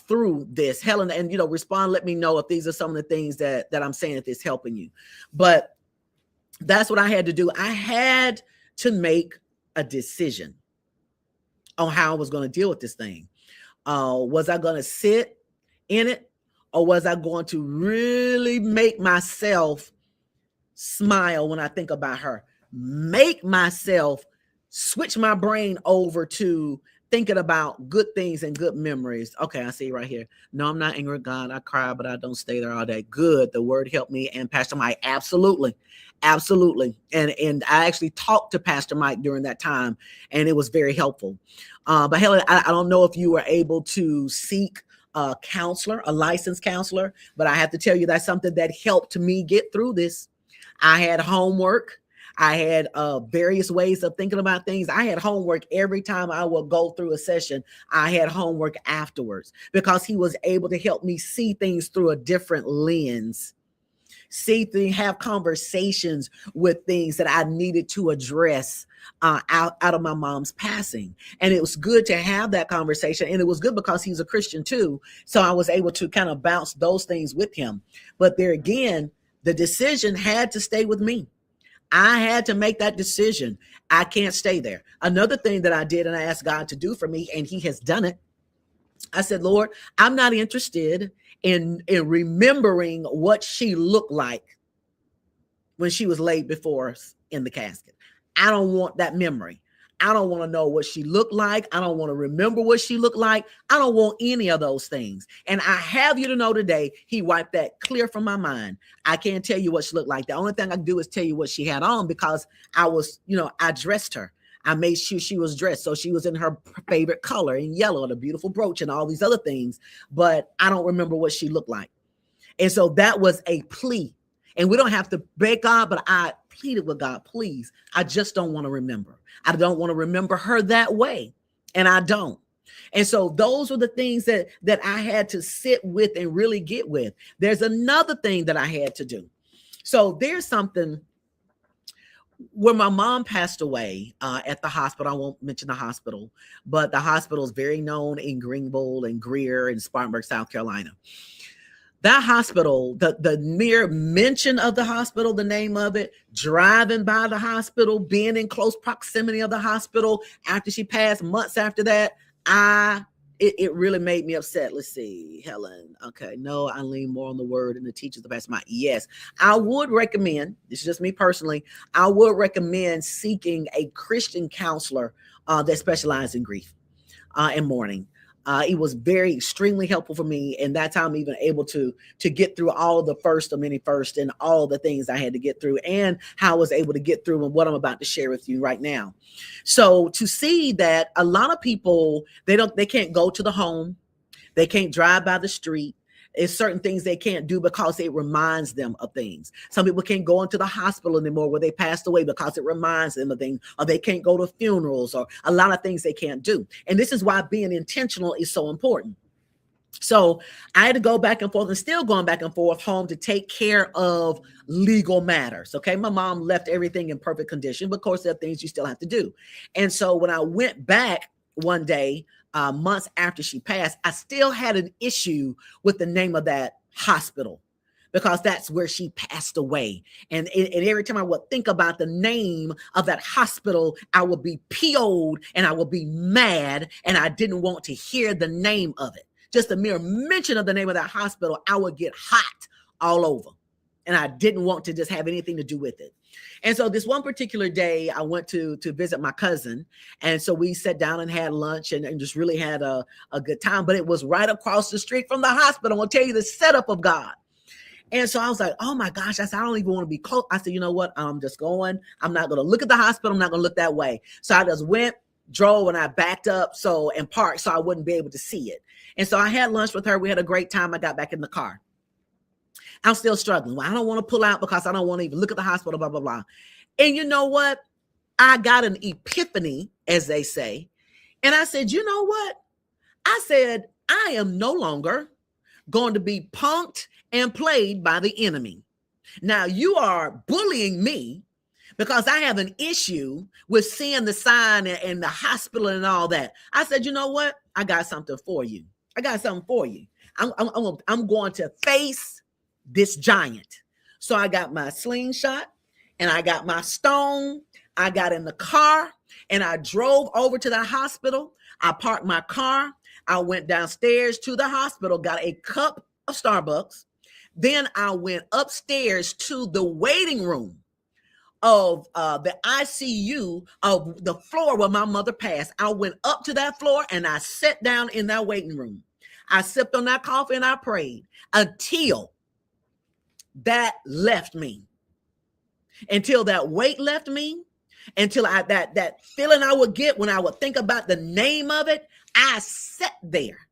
through this. Helen, and respond, let me know if these are some of the things that I'm saying that is helping you. But that's what I had to do. I had to make a decision on how I was going to deal with this thing. Was I going to sit in it, or was I going to really make myself smile when I think about her? Make myself switch my brain over to thinking about good things and good memories. Okay, I see right here. No, I'm not angry at God. I cry, but I don't stay there all day. Good. The word helped me. And Pastor Mike, absolutely. Absolutely. And I actually talked to Pastor Mike during that time, and it was very helpful. But Helen, I don't know if you were able to seek a counselor, a licensed counselor, but I have to tell you that's something that helped me get through this. I had homework. I had various ways of thinking about things. I had homework every time I would go through a session. I had homework afterwards, because he was able to help me see things through a different lens. see things, have conversations with things that I needed to address out of my mom's passing. And it was good to have that conversation. And it was good because he's a Christian too. So I was able to kind of bounce those things with him. But there again, the decision had to stay with me. I had to make that decision. I can't stay there. Another thing that I did and I asked God to do for me, and he has done it. I said, Lord, I'm not interested in remembering what she looked like when she was laid before us in the casket. I don't want that memory. I don't want to know what she looked like. I don't want to remember what she looked like. I don't want any of those things. And I have you to know today, he wiped that clear from my mind. I can't tell you what she looked like. The only thing I can do is tell you what she had on because I was, I dressed her. I made sure she was dressed. So she was in her favorite color in yellow and a beautiful brooch and all these other things. But I don't remember what she looked like. And so that was a plea. And we don't have to beg God, but I pleaded with God, please, I just don't want to remember. I don't want to remember her that way. And I don't. And so those were the things that I had to sit with and really get with. There's another thing that I had to do. So there's something when my mom passed away at the hospital. I won't mention the hospital, but the hospital is very known in Greenville and Greer and Spartanburg, South Carolina. That hospital, the mere mention of the hospital, the name of it, driving by the hospital, being in close proximity of the hospital after she passed, months after that, it really made me upset. Let's see, Helen. Okay, no, I lean more on the word and the teachers of past. Yes, I would recommend, this is just me personally, I would recommend seeking a Christian counselor that specializes in grief and mourning. It was extremely helpful for me. And that's how I'm even able to get through all of the first of many first and all the things I had to get through and how I was able to get through and what I'm about to share with you right now. So to see that a lot of people, they can't go to the home. They can't drive by the street. It's certain things they can't do because it reminds them of things. Some people can't go into the hospital anymore where they passed away because it reminds them of things, or they can't go to funerals, or a lot of things they can't do. And this is why being intentional is so important. So I had to go back and forth and still going back and forth home to take care of legal matters. Okay. My mom left everything in perfect condition, but of course there are things you still have to do. And so when I went back one day, months after she passed, I still had an issue with the name of that hospital because that's where she passed away. And every time I would think about the name of that hospital, I would be PO'd and I would be mad, and I didn't want to hear the name of it. Just the mere mention of the name of that hospital, I would get hot all over. And I didn't want to just have anything to do with it. And so this one particular day, I went to visit my cousin. And so we sat down and had lunch and just really had a good time. But it was right across the street from the hospital. I'm going to tell you the setup of God. And so I was like, oh my gosh, I said, I don't even want to be close. I said, you know what? I'm just going. I'm not going to look at the hospital. I'm not going to look that way. So I just went, drove, and I backed up and parked so I wouldn't be able to see it. And so I had lunch with her. We had a great time. I got back in the car. I'm still struggling. Well, I don't want to pull out because I don't want to even look at the hospital, blah, blah, blah. And you know what? I got an epiphany, as they say. And I said, you know what? I said, I am no longer going to be punked and played by the enemy. Now, you are bullying me because I have an issue with seeing the sign and the hospital and all that. I said, you know what? I got something for you. I got something for you. I'm going to face this giant. So I got my slingshot and I got my stone. I got in the car and I drove over to the hospital. I parked my car. I went downstairs to the hospital, got a cup of Starbucks. Then I went upstairs to the waiting room of the ICU of the floor where my mother passed. I went up to that floor and I sat down in that waiting room. I sipped on that coffee and I prayed until that left me, until that weight left me, until that feeling I would get when I would think about the name of it. I sat there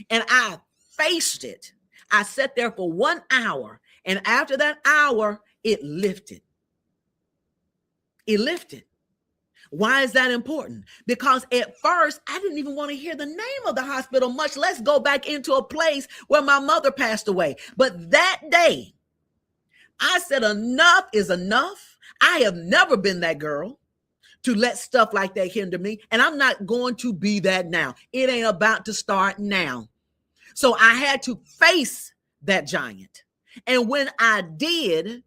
and I faced it. I sat there for 1 hour, and after that hour, it lifted. It lifted. Why is that important? Because at first, I didn't even want to hear the name of the hospital, much less go back into a place where my mother passed away. But that day, I said, enough is enough. I have never been that girl to let stuff like that hinder me. And I'm not going to be that now. It ain't about to start now. So I had to face that giant. And when I did,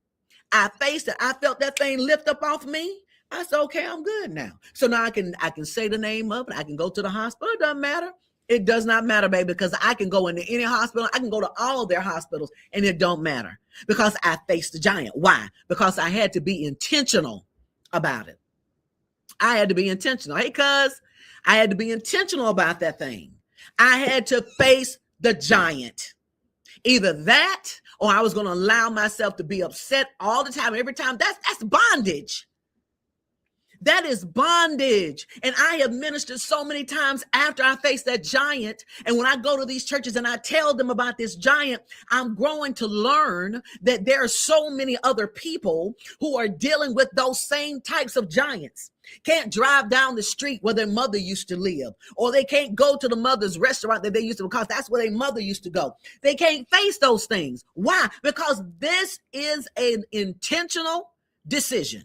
I faced it. I felt that thing lift up off me. I said, okay, I'm good now. So now I can say the name of it. I can go to the hospital. It doesn't matter. It does not matter, baby, because I can go into any hospital. I can go to all of their hospitals and it don't matter because I faced the giant. Why? Because I had to be intentional about it. I had to be intentional. Hey, cuz, I had to be intentional about that thing. I had to face the giant. Either that or I was going to allow myself to be upset all the time, every time. That's bondage. That is bondage. And I have ministered so many times after I faced that giant. And when I go to these churches and I tell them about this giant, I'm growing to learn that there are so many other people who are dealing with those same types of giants. Can't drive down the street where their mother used to live, or they can't go to the mother's restaurant that they used to, because that's where their mother used to go. They can't face those things. Why? Because this is an intentional decision.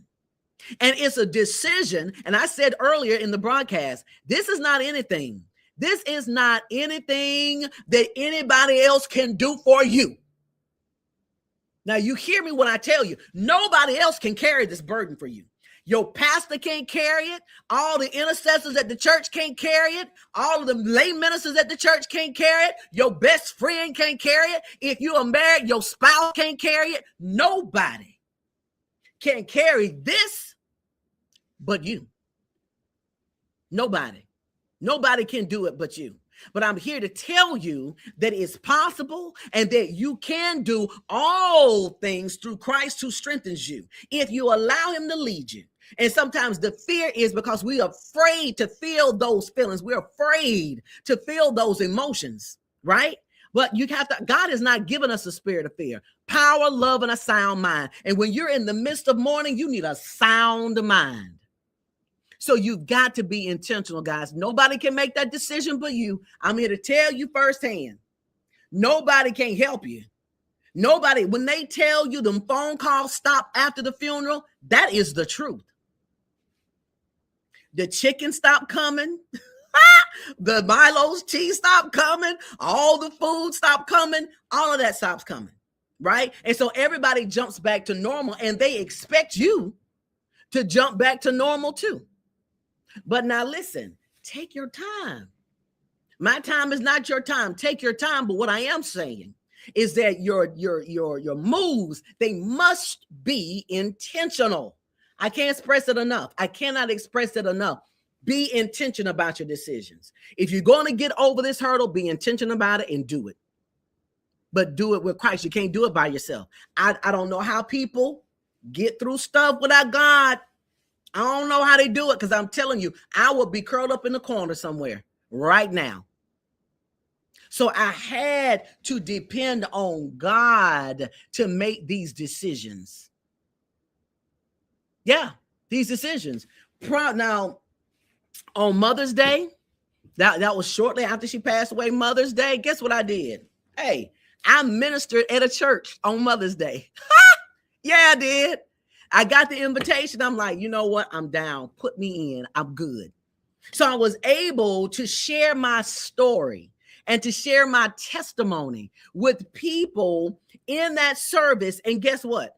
And it's a decision. And I said earlier in the broadcast, this is not anything. This is not anything that anybody else can do for you. Now, you hear me when I tell you, nobody else can carry this burden for you. Your pastor can't carry it. All the intercessors at the church can't carry it. All of the lay ministers at the church can't carry it. Your best friend can't carry it. If you are married, your spouse can't carry it. Nobody can carry this but you. Nobody. Nobody can do it but you. But I'm here to tell you that it's possible and that you can do all things through Christ who strengthens you if you allow him to lead you. And sometimes the fear is because we are afraid to feel those feelings. We're afraid to feel those emotions, right? But you have to, God has not given us a spirit of fear, power, love, and a sound mind. And when you're in the midst of mourning, you need a sound mind. So you've got to be intentional, guys. Nobody can make that decision but you. I'm here to tell you firsthand. Nobody can help you. Nobody, when they tell you them phone calls stop after the funeral, that is the truth. The chicken stopped coming. The Milo's cheese stopped coming. All the food stopped coming. All of that stops coming, right? And so everybody jumps back to normal, and they expect you to jump back to normal too. But now listen, take your time. My time is not your time. Take your time. But what I am saying is that your moves, they must be intentional. I can't express it enough. I cannot express it enough. Be intentional about your decisions. If you're going to get over this hurdle, be intentional about it and do it. But do it with Christ. You can't do it by yourself. I don't know how people get through stuff without God. I don't know how they do it, because I'm telling you, I would be curled up in the corner somewhere right now. So I had to depend on God to make these decisions. Yeah, these decisions. Now, on Mother's Day, that was shortly after she passed away, Mother's Day, guess what I did? Hey, I ministered at a church on Mother's Day. Yeah, I did. I got the invitation. I'm like, you know what? I'm down. Put me in. I'm good. So I was able to share my story and to share my testimony with people in that service. And guess what?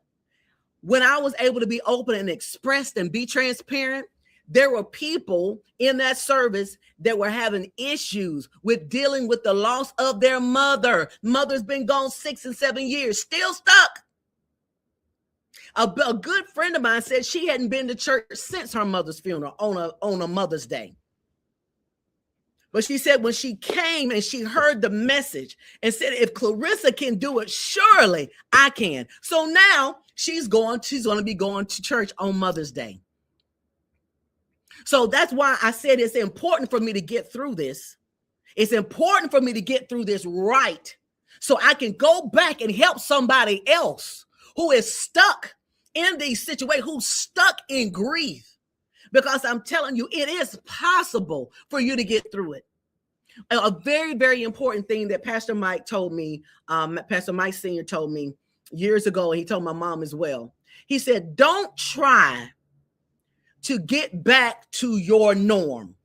When I was able to be open and expressed and be transparent, there were people in that service that were having issues with dealing with the loss of their mother. Mother's been gone 6 and 7 years, still stuck. A good friend of mine said she hadn't been to church since her mother's funeral on a Mother's Day. But she said when she came and she heard the message and said, if Clarissa can do it, surely I can. So now she's going to be going to church on Mother's Day. So that's why I said it's important for me to get through this. It's important for me to get through this right, so I can go back and help somebody else who is stuck in these situations, who's stuck in grief. Because I'm telling you, it is possible for you to get through it. A very, very important thing that Pastor Mike told me, Pastor Mike Sr. told me years ago, and he told my mom as well. He said, don't try to get back to your norm,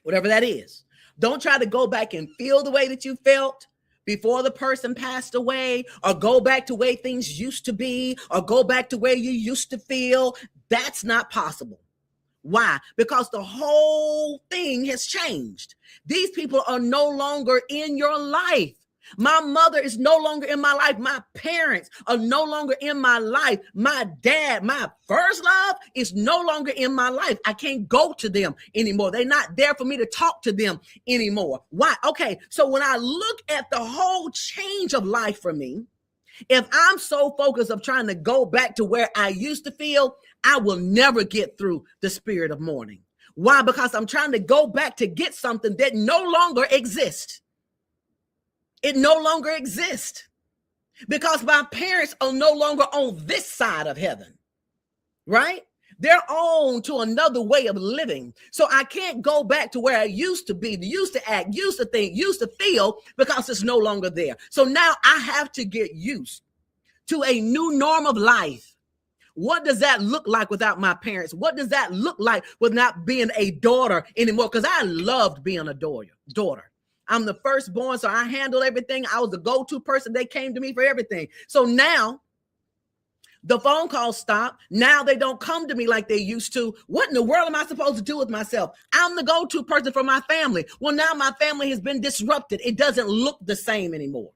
whatever that is. Don't try to go back and feel the way that you felt before the person passed away, or go back to where things used to be, or go back to where you used to feel. That's not possible. Why? Because the whole thing has changed. These people are no longer in your life. My mother is no longer in my life. My parents are no longer in my life. My dad, my first love, is no longer in my life. I can't go to them anymore. They're not there for me to talk to them anymore. Why? Okay, so when I look at the whole change of life for me, if I'm so focused of trying to go back to where I used to feel, I will never get through the spirit of mourning. Why? Because I'm trying to go back to get something that no longer exists. It no longer exists because my parents are no longer on this side of heaven, right? They're on to another way of living. So I can't go back to where I used to be, used to act, used to think, used to feel, because it's no longer there. So now I have to get used to a new norm of life. What does that look like without my parents? What does that look like with not being a daughter anymore? Because I loved being a daughter. I'm the firstborn, so I handled everything. I was the go-to person. They came to me for everything. So now the phone calls stop. Now they don't come to me like they used to. What in the world am I supposed to do with myself? I'm the go-to person for my family. Well, now my family has been disrupted. It doesn't look the same anymore.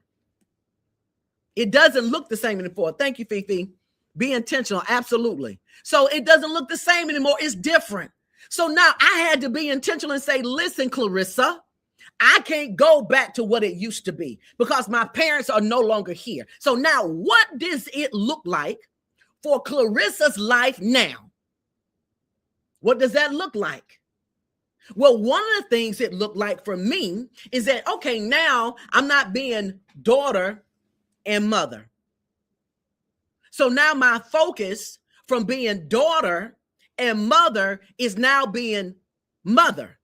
It doesn't look the same anymore. Thank you, Fifi. Be intentional. Absolutely. So it doesn't look the same anymore. It's different. So now I had to be intentional and say, listen, Clarissa, I can't go back to what it used to be because my parents are no longer here. So now what does it look like for Clarissa's life now? What does that look like? Well, one of the things it looked like for me is that, okay, now I'm not being daughter and mother. So now my focus from being daughter and mother is now being mother.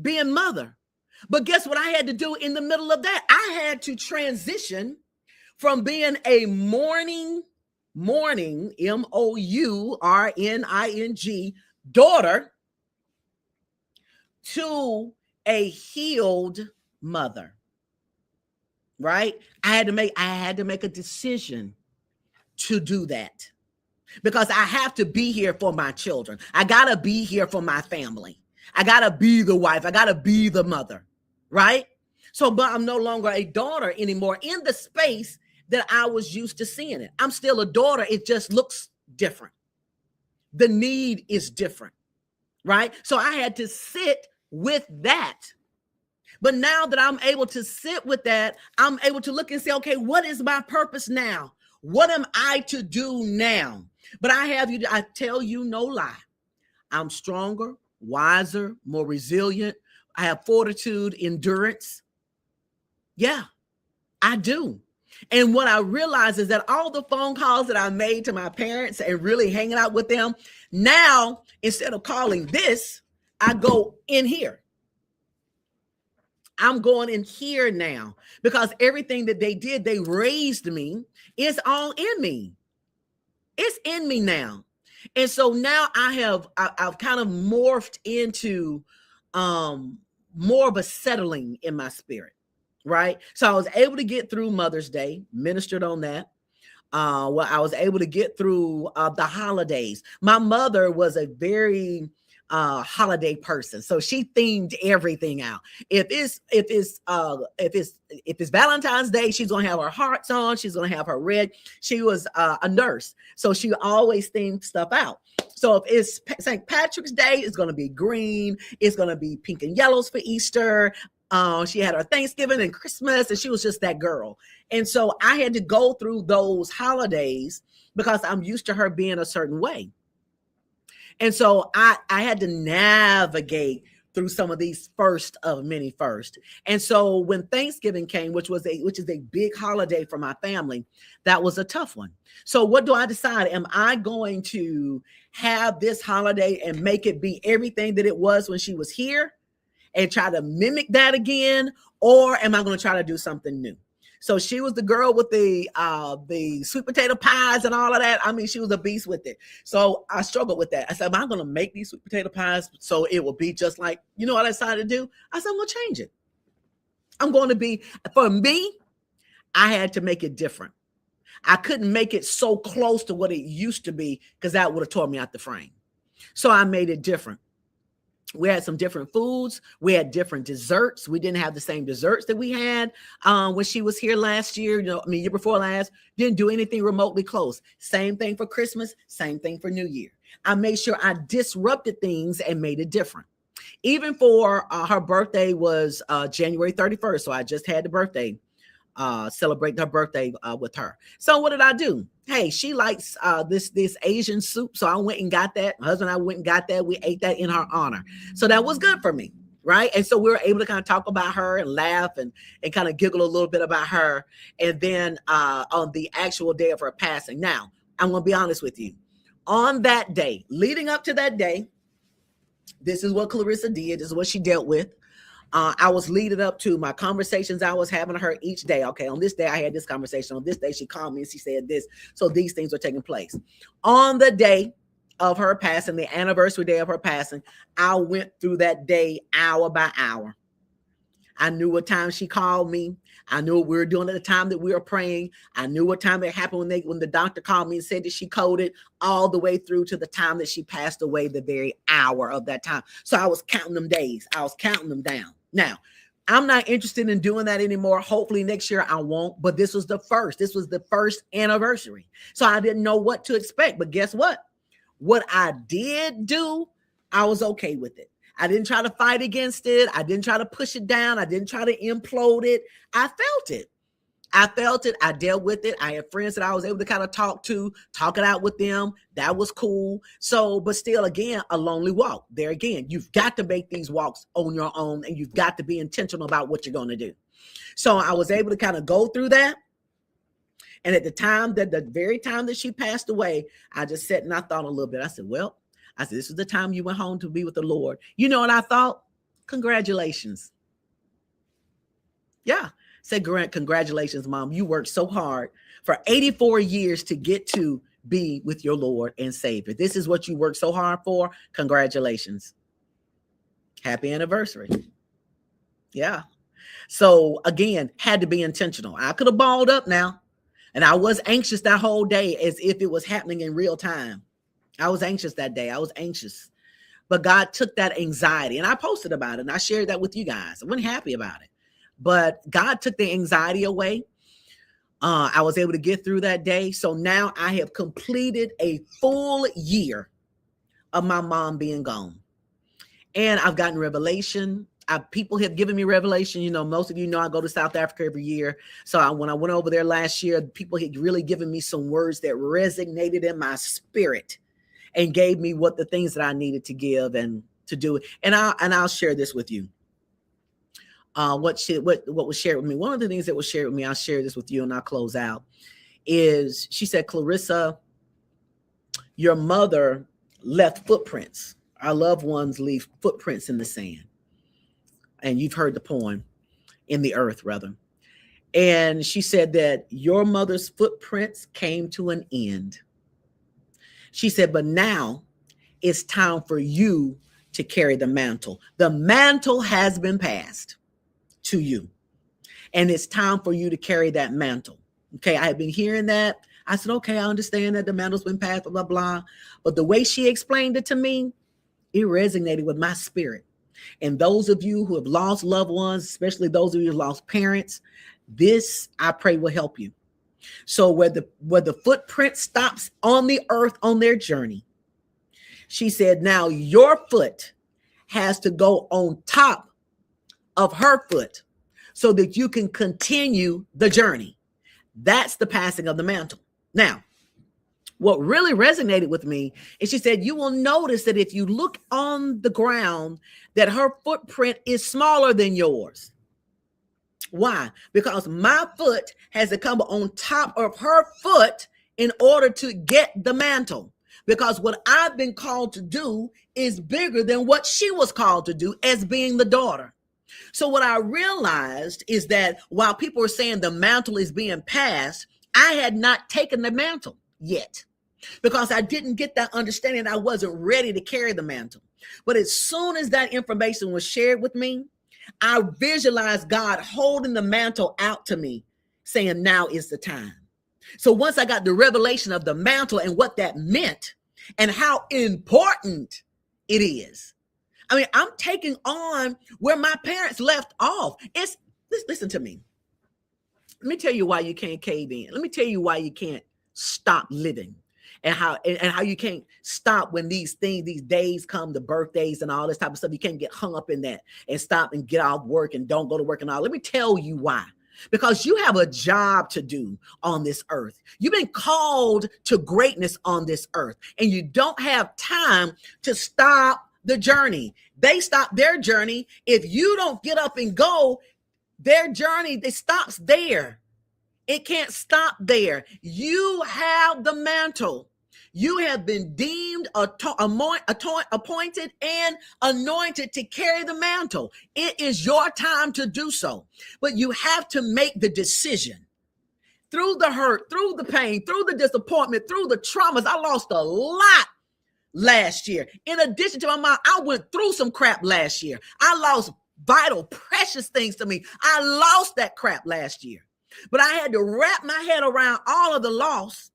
Being mother. But guess what I had to do in the middle of that? I had to transition from being a mourning, M-O-U-R-N-I-N-G, daughter, to a healed mother. Right? I had to make a decision to do that because I have to be here for my children. I got to be here for my family. I got to be the wife. I got to be the mother, right? So, but I'm no longer a daughter anymore in the space that I was used to seeing it. I'm still a daughter. It just looks different. The need is different, right? So I had to sit with that. But now that I'm able to sit with that, I'm able to look and say, okay, what is my purpose now? What am I to do now? But I tell you no lie. I'm stronger, wiser, more resilient. I have fortitude, endurance. Yeah, I do. And what I realize is that all the phone calls that I made to my parents and really hanging out with them, now, instead of calling this, I go in here. I'm going in here now because everything that they did, they raised me. It's all in me. It's in me now. And so now I've kind of morphed into more of a settling in my spirit, right? So I was able to get through Mother's Day, ministered on that. I was able to get through the holidays. My mother was a very holiday person, so she themed everything out. If it's Valentine's Day, she's gonna have her hearts on. She's gonna have her red. She was a nurse, so she always themed stuff out. So if it's St. Patrick's Day, it's gonna be green. It's gonna be pink and yellows for Easter. She had her Thanksgiving and Christmas, and she was just that girl. And so I had to go through those holidays because I'm used to her being a certain way. And so I had to navigate through some of these first of many first. And so when Thanksgiving came, which is a big holiday for my family, that was a tough one. So what do I decide? Am I going to have this holiday and make it be everything that it was when she was here and try to mimic that again? Or am I going to try to do something new? So she was the girl with the sweet potato pies and all of that. I mean, she was a beast with it. So I struggled with that. I said, I'm going to make these sweet potato pies so it will be just like, you know what I decided to do? I said, I'm going to change it. I'm going to be, for me, I had to make it different. I couldn't make it so close to what it used to be because that would have tore me out the frame. So I made it different. We had some different foods. We had different desserts. We didn't have the same desserts that we had when she was here last year. Year before last, didn't do anything remotely close. Same thing for Christmas. Same thing for New Year. I made sure I disrupted things and made it different. Even for her birthday was January 31st. So I just had the birthday, celebrate her birthday with her. So what did I do? Hey, she likes this Asian soup. So I went and got that. My husband and I went and got that. We ate that in her honor. So that was good for me. Right. And so we were able to kind of talk about her and laugh and kind of giggle a little bit about her. And then on the actual day of her passing. Now, I'm going to be honest with you. On that day, leading up to that day, this is what Clarissa did. This is what she dealt with. I was leading up to my conversations I was having with her each day. Okay, on this day, I had this conversation. On this day, she called me and she said this. So these things were taking place. On the day of her passing, the anniversary day of her passing, I went through that day hour by hour. I knew what time she called me. I knew what we were doing at the time that we were praying. I knew what time it happened when the doctor called me and said that she coded, all the way through to the time that she passed away, the very hour of that time. So I was counting them days. I was counting them down. Now, I'm not interested in doing that anymore. Hopefully next year I won't, but this was the first. This was the first anniversary. So I didn't know what to expect, but guess what? What I did do, I was okay with it. I didn't try to fight against it. I didn't try to push it down. I didn't try to implode it. I felt it. I felt it. I dealt with it. I had friends that I was able to kind of talk it out with them. That was cool. So, but still, again, a lonely walk. There again, you've got to make these walks on your own, and you've got to be intentional about what you're going to do. So I was able to kind of go through that. And at the very time that she passed away, I just sat and I thought a little bit. I said, this is the time you went home to be with the Lord. You know what I thought? Congratulations. Yeah. Said, Grant, congratulations, Mom. You worked so hard for 84 years to get to be with your Lord and Savior. This is what you worked so hard for. Congratulations. Happy anniversary. Yeah. So again, had to be intentional. I could have balled up now. And I was anxious that whole day as if it was happening in real time. I was anxious that day. I was anxious. But God took that anxiety, and I posted about it, and I shared that with you guys. I wasn't happy about it. But God took the anxiety away. I was able to get through that day. So now I have completed a full year of my mom being gone. And I've gotten revelation. People have given me revelation. You know, most of you know I go to South Africa every year. So when I went over there last year, people had really given me some words that resonated in my spirit and gave me what the things that I needed to give and to do. And I'll share this with you. What was shared with me. One of the things that was shared with me, I'll share this with you and I'll close out, is she said, Clarissa, your mother left footprints. Our loved ones leave footprints in the sand. And you've heard the poem, in the earth, rather. And she said that your mother's footprints came to an end. She said, but now it's time for you to carry the mantle. The mantle has been passed to you. And it's time for you to carry that mantle. Okay, I had been hearing that. I said, okay, I understand that the mantle's been passed, blah, blah, blah. But the way she explained it to me, it resonated with my spirit. And those of you who have lost loved ones, especially those of you who lost parents, this, I pray, will help you. So where the footprint stops on the earth on their journey, she said, now your foot has to go on top of her foot so that you can continue the journey. That's the passing of the mantle. Now, what really resonated with me is she said, you will notice that if you look on the ground, that her footprint is smaller than yours. Why? Because my foot has to come on top of her foot in order to get the mantle. Because what I've been called to do is bigger than what she was called to do as being the daughter. So what I realized is that while people were saying the mantle is being passed, I had not taken the mantle yet because I didn't get that understanding. I wasn't ready to carry the mantle. But as soon as that information was shared with me, I visualized God holding the mantle out to me, saying, now is the time. So once I got the revelation of the mantle and what that meant and how important it is, I mean, I'm taking on where my parents left off. Listen to me. Let me tell you why you can't cave in. Let me tell you why you can't stop living, and how you can't stop when these days come, the birthdays and all this type of stuff. You can't get hung up in that and stop and get off work and don't go to work and all. Let me tell you why. Because you have a job to do on this earth. You've been called to greatness on this earth, and you don't have time to stop the journey. They stop their journey. If you don't get up and go, their journey, it stops there. It can't stop there. You have the mantle. You have been deemed, appointed, and anointed to carry the mantle. It is your time to do so. But you have to make the decision. Through the hurt, through the pain, through the disappointment, through the traumas, I lost a lot last year. In addition to my mom, I went through some crap last year. I lost vital, precious things to me. I lost that crap last year. But I had to wrap my head around all of the loss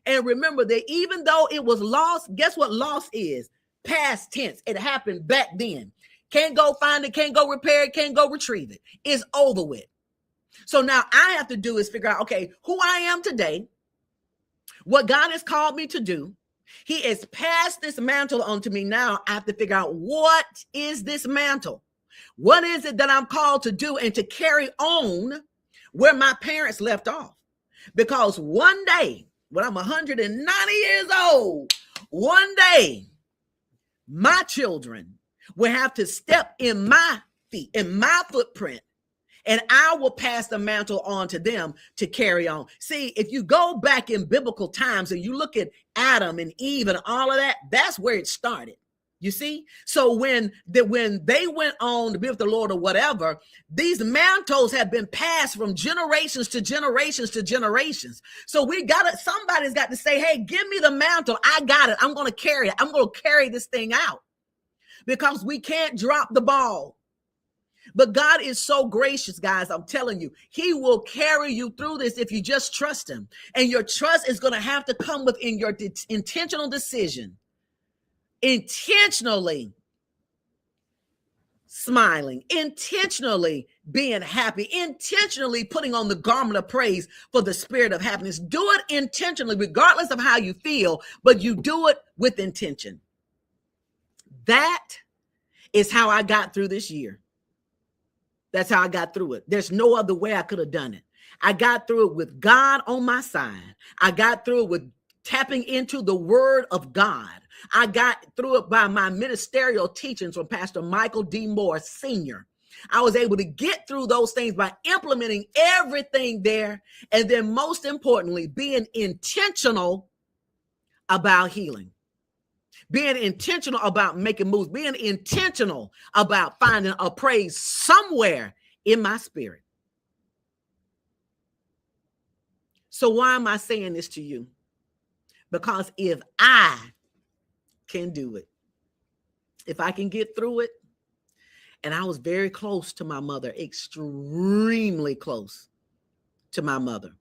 and remember that even though it was lost, guess what loss is? Past tense. It happened back then. Can't go find it, can't go repair it, can't go retrieve it. It's over with. So now I have to do is figure out, okay, who I am today, what God has called me to do. He has passed this mantle on to me. Now I have to figure out, what is this mantle? What is it that I'm called to do and to carry on where my parents left off? Because one day, when I'm 190 years old, one day, my children will have to step in my feet, in my footprint, and I will pass the mantle on to them to carry on. See, if you go back in biblical times and you look at Adam and Eve and all of that, that's where it started. You see? So when they went on to be with the Lord or whatever, these mantles have been passed from generations to generations to generations. So somebody's got to say, hey, give me the mantle. I got it. I'm going to carry it. I'm going to carry this thing out because we can't drop the ball. But God is so gracious, guys. I'm telling you, he will carry you through this if you just trust him. And your trust is going to have to come within your intentional decision. Intentionally smiling, intentionally being happy, intentionally putting on the garment of praise for the spirit of happiness. Do it intentionally, regardless of how you feel, but you do it with intention. That is how I got through this year. That's how I got through it. There's no other way I could have done it. I got through it with God on my side. I got through it with tapping into the word of God. I got through it by my ministerial teachings from Pastor Michael D. Moore Sr. I was able to get through those things by implementing everything there. And then most importantly, being intentional about healing, being intentional about making moves, being intentional about finding a praise somewhere in my spirit. So why am I saying this to you? Because if I can do it, if I can get through it, and I was very close to my mother, extremely close to my mother.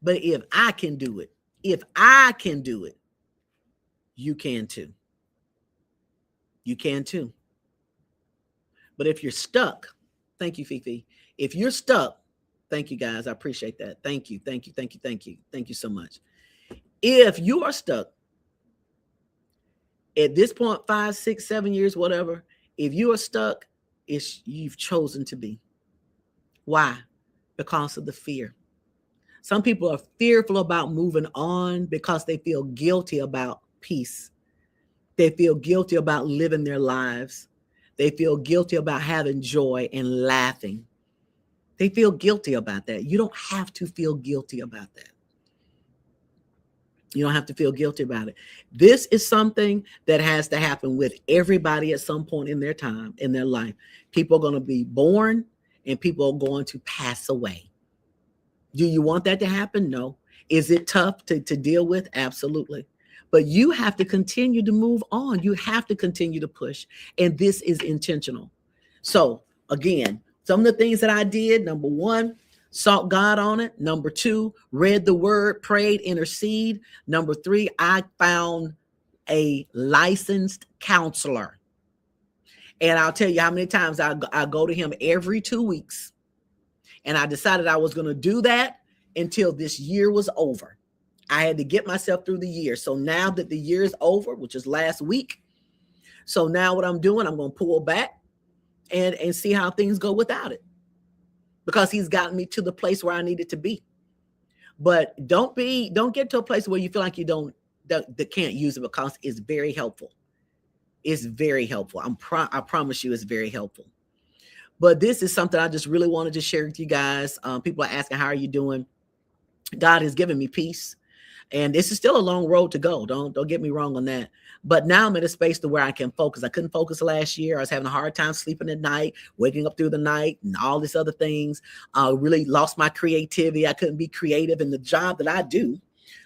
But if I can do it, you can too. You can too. But if you're stuck, thank you, Fifi. If you're stuck, thank you, guys. I appreciate that. Thank you. Thank you so much. If you are stuck at this point, 5, 6, 7 years, whatever, if you are stuck, you've chosen to be. Why? Because of the fear. Some people are fearful about moving on because they feel guilty about peace. They feel guilty about living their lives. They feel guilty about having joy and laughing. They feel guilty about that. You don't have to feel guilty about that. You don't have to feel guilty about it. This is something that has to happen with everybody at some point in their time, in their life. People are going to be born and people are going to pass away. Do you want that to happen? No. Is it tough to deal with? Absolutely. But you have to continue to move on. You have to continue to push. And this is intentional. So, again, some of the things that I did: number one, sought God on it. Number two, read the word, prayed, intercede. Number three, I found a licensed counselor. And I'll tell you how many times I go to him every 2 weeks. And I decided I was going to do that until this year was over. I had to get myself through the year. So now that the year is over, which is last week, so now what I'm doing, I'm going to pull back and see how things go without it, because he's gotten me to the place where I needed to be. But don't get to a place where you feel like you can't use it, because it's very helpful. It's very helpful. I promise you, it's very helpful. But this is something I just really wanted to share with you guys. People are asking, how are you doing? God has given me peace. And this is still a long road to go. Don't get me wrong on that. But now I'm in a space to where I can focus. I couldn't focus last year. I was having a hard time sleeping at night, waking up through the night, and all these other things. I really lost my creativity. I couldn't be creative in the job that I do.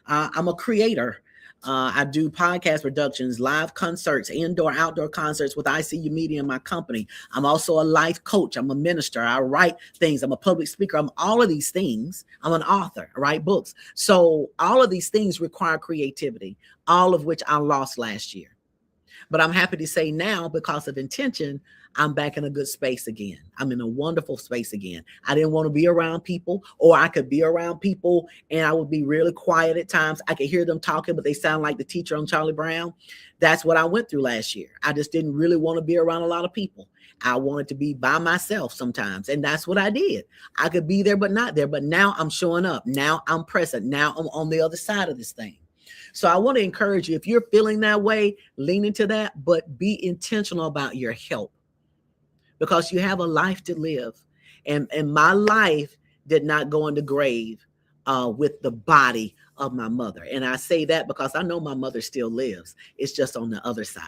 I'm a creator. I do podcast productions, live concerts, indoor, outdoor concerts with ICU Media in my company. I'm also a life coach. I'm a minister. I write things. I'm a public speaker. I'm all of these things. I'm an author. I write books. So all of these things require creativity, all of which I lost last year. But I'm happy to say now, because of intention, I'm back in a good space again. I'm in a wonderful space again. I didn't want to be around people, or I could be around people and I would be really quiet at times. I could hear them talking, but they sound like the teacher on Charlie Brown. That's what I went through last year. I just didn't really want to be around a lot of people. I wanted to be by myself sometimes. And that's what I did. I could be there, but not there. But now I'm showing up. Now I'm present. Now I'm on the other side of this thing. So I want to encourage you, if you're feeling that way, lean into that, but be intentional about your help, because you have a life to live. And my life did not go in the grave with the body of my mother. And I say that because I know my mother still lives. It's just on the other side.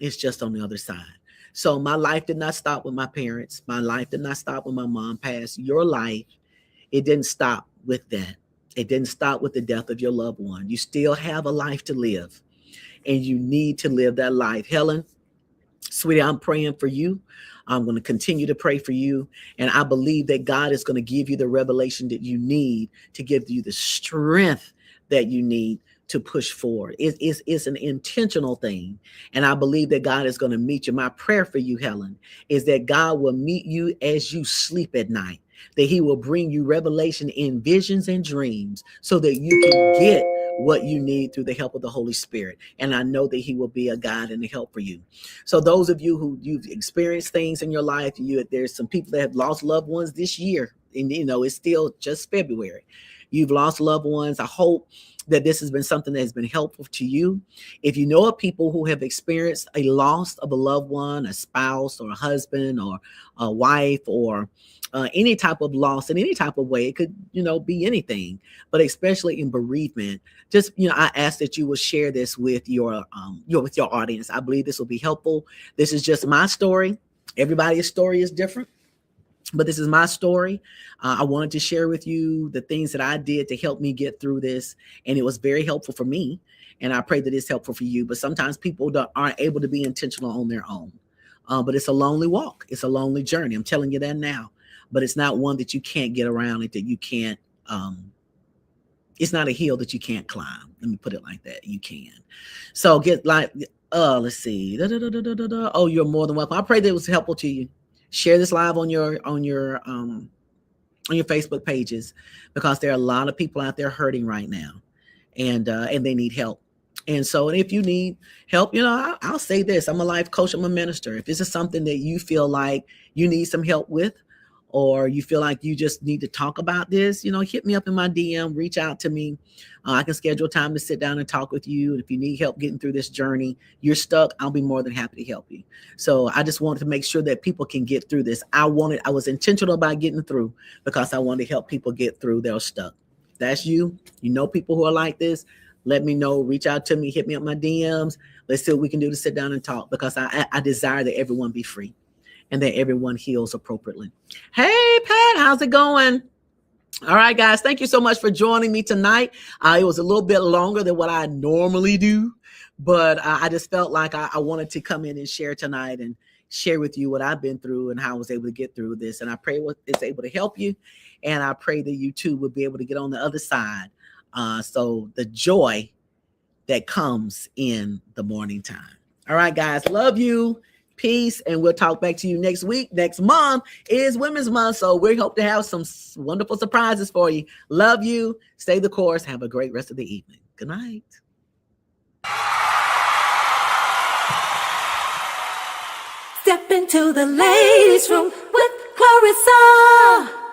It's just on the other side. So my life did not stop with my parents. My life did not stop when my mom passed. Your life, it didn't stop with that. It didn't stop with the death of your loved one. You still have a life to live, and you need to live that life. Helen, sweetie, I'm praying for you. I'm going to continue to pray for you. And I believe that God is going to give you the revelation that you need to give you the strength that you need to push forward. It's an intentional thing. And I believe that God is going to meet you. My prayer for you, Helen, is that God will meet you as you sleep at night, that he will bring you revelation in visions and dreams so that you can get what you need through the help of the Holy Spirit. And I know that he will be a guide and a help for you. So those of you who you've experienced things in your life, there's some people that have lost loved ones this year, and it's still just February. You've lost loved ones. I hope that this has been something that has been helpful to you. If you know of people who have experienced a loss of a loved one, a spouse or a husband or a wife, or any type of loss in any type of way, it could, be anything, but especially in bereavement, just, I ask that you will share this with your audience. I believe this will be helpful. This is just my story. Everybody's story is different, but this is my story. I wanted to share with you the things that I did to help me get through this. And it was very helpful for me. And I pray that it's helpful for you. But sometimes people aren't able to be intentional on their own. But it's a lonely walk. It's a lonely journey. I'm telling you that now. But it's not one that you can't get around, that you can't. It's not a hill that you can't climb. Let me put it like that. You can. So let's see. Oh, you're more than welcome. I pray that it was helpful to you. Share this live on your Facebook pages, because there are a lot of people out there hurting right now, and they need help. And so, if you need help, I'll say this: I'm a life coach. I'm a minister. If this is something that you feel like you need some help with, or you feel like you just need to talk about this, hit me up in my DM, reach out to me. I can schedule time to sit down and talk with you. And if you need help getting through this journey, you're stuck, I'll be more than happy to help you. So I just wanted to make sure that people can get through this. I was intentional about getting through, because I wanted to help people get through their stuck. that's you. You know people who are like this. Let me know. Reach out to me. Hit me up my DMs. Let's see what we can do to sit down and talk, because I desire that everyone be free and that everyone heals appropriately. Hey, Pat, how's it going? All right, guys, thank you so much for joining me tonight. It was a little bit longer than what I normally do, but I just felt like I wanted to come in and share tonight and share with you what I've been through and how I was able to get through this. And I pray it's able to help you. And I pray that you too will be able to get on the other side. So the joy that comes in the morning time. All right, guys, love you. Peace, and we'll talk back to you next week. Next month is Women's Month, so we hope to have some wonderful surprises for you. Love you. Stay the course. Have a great rest of the evening. Good night. Step into the ladies' room with Clarissa.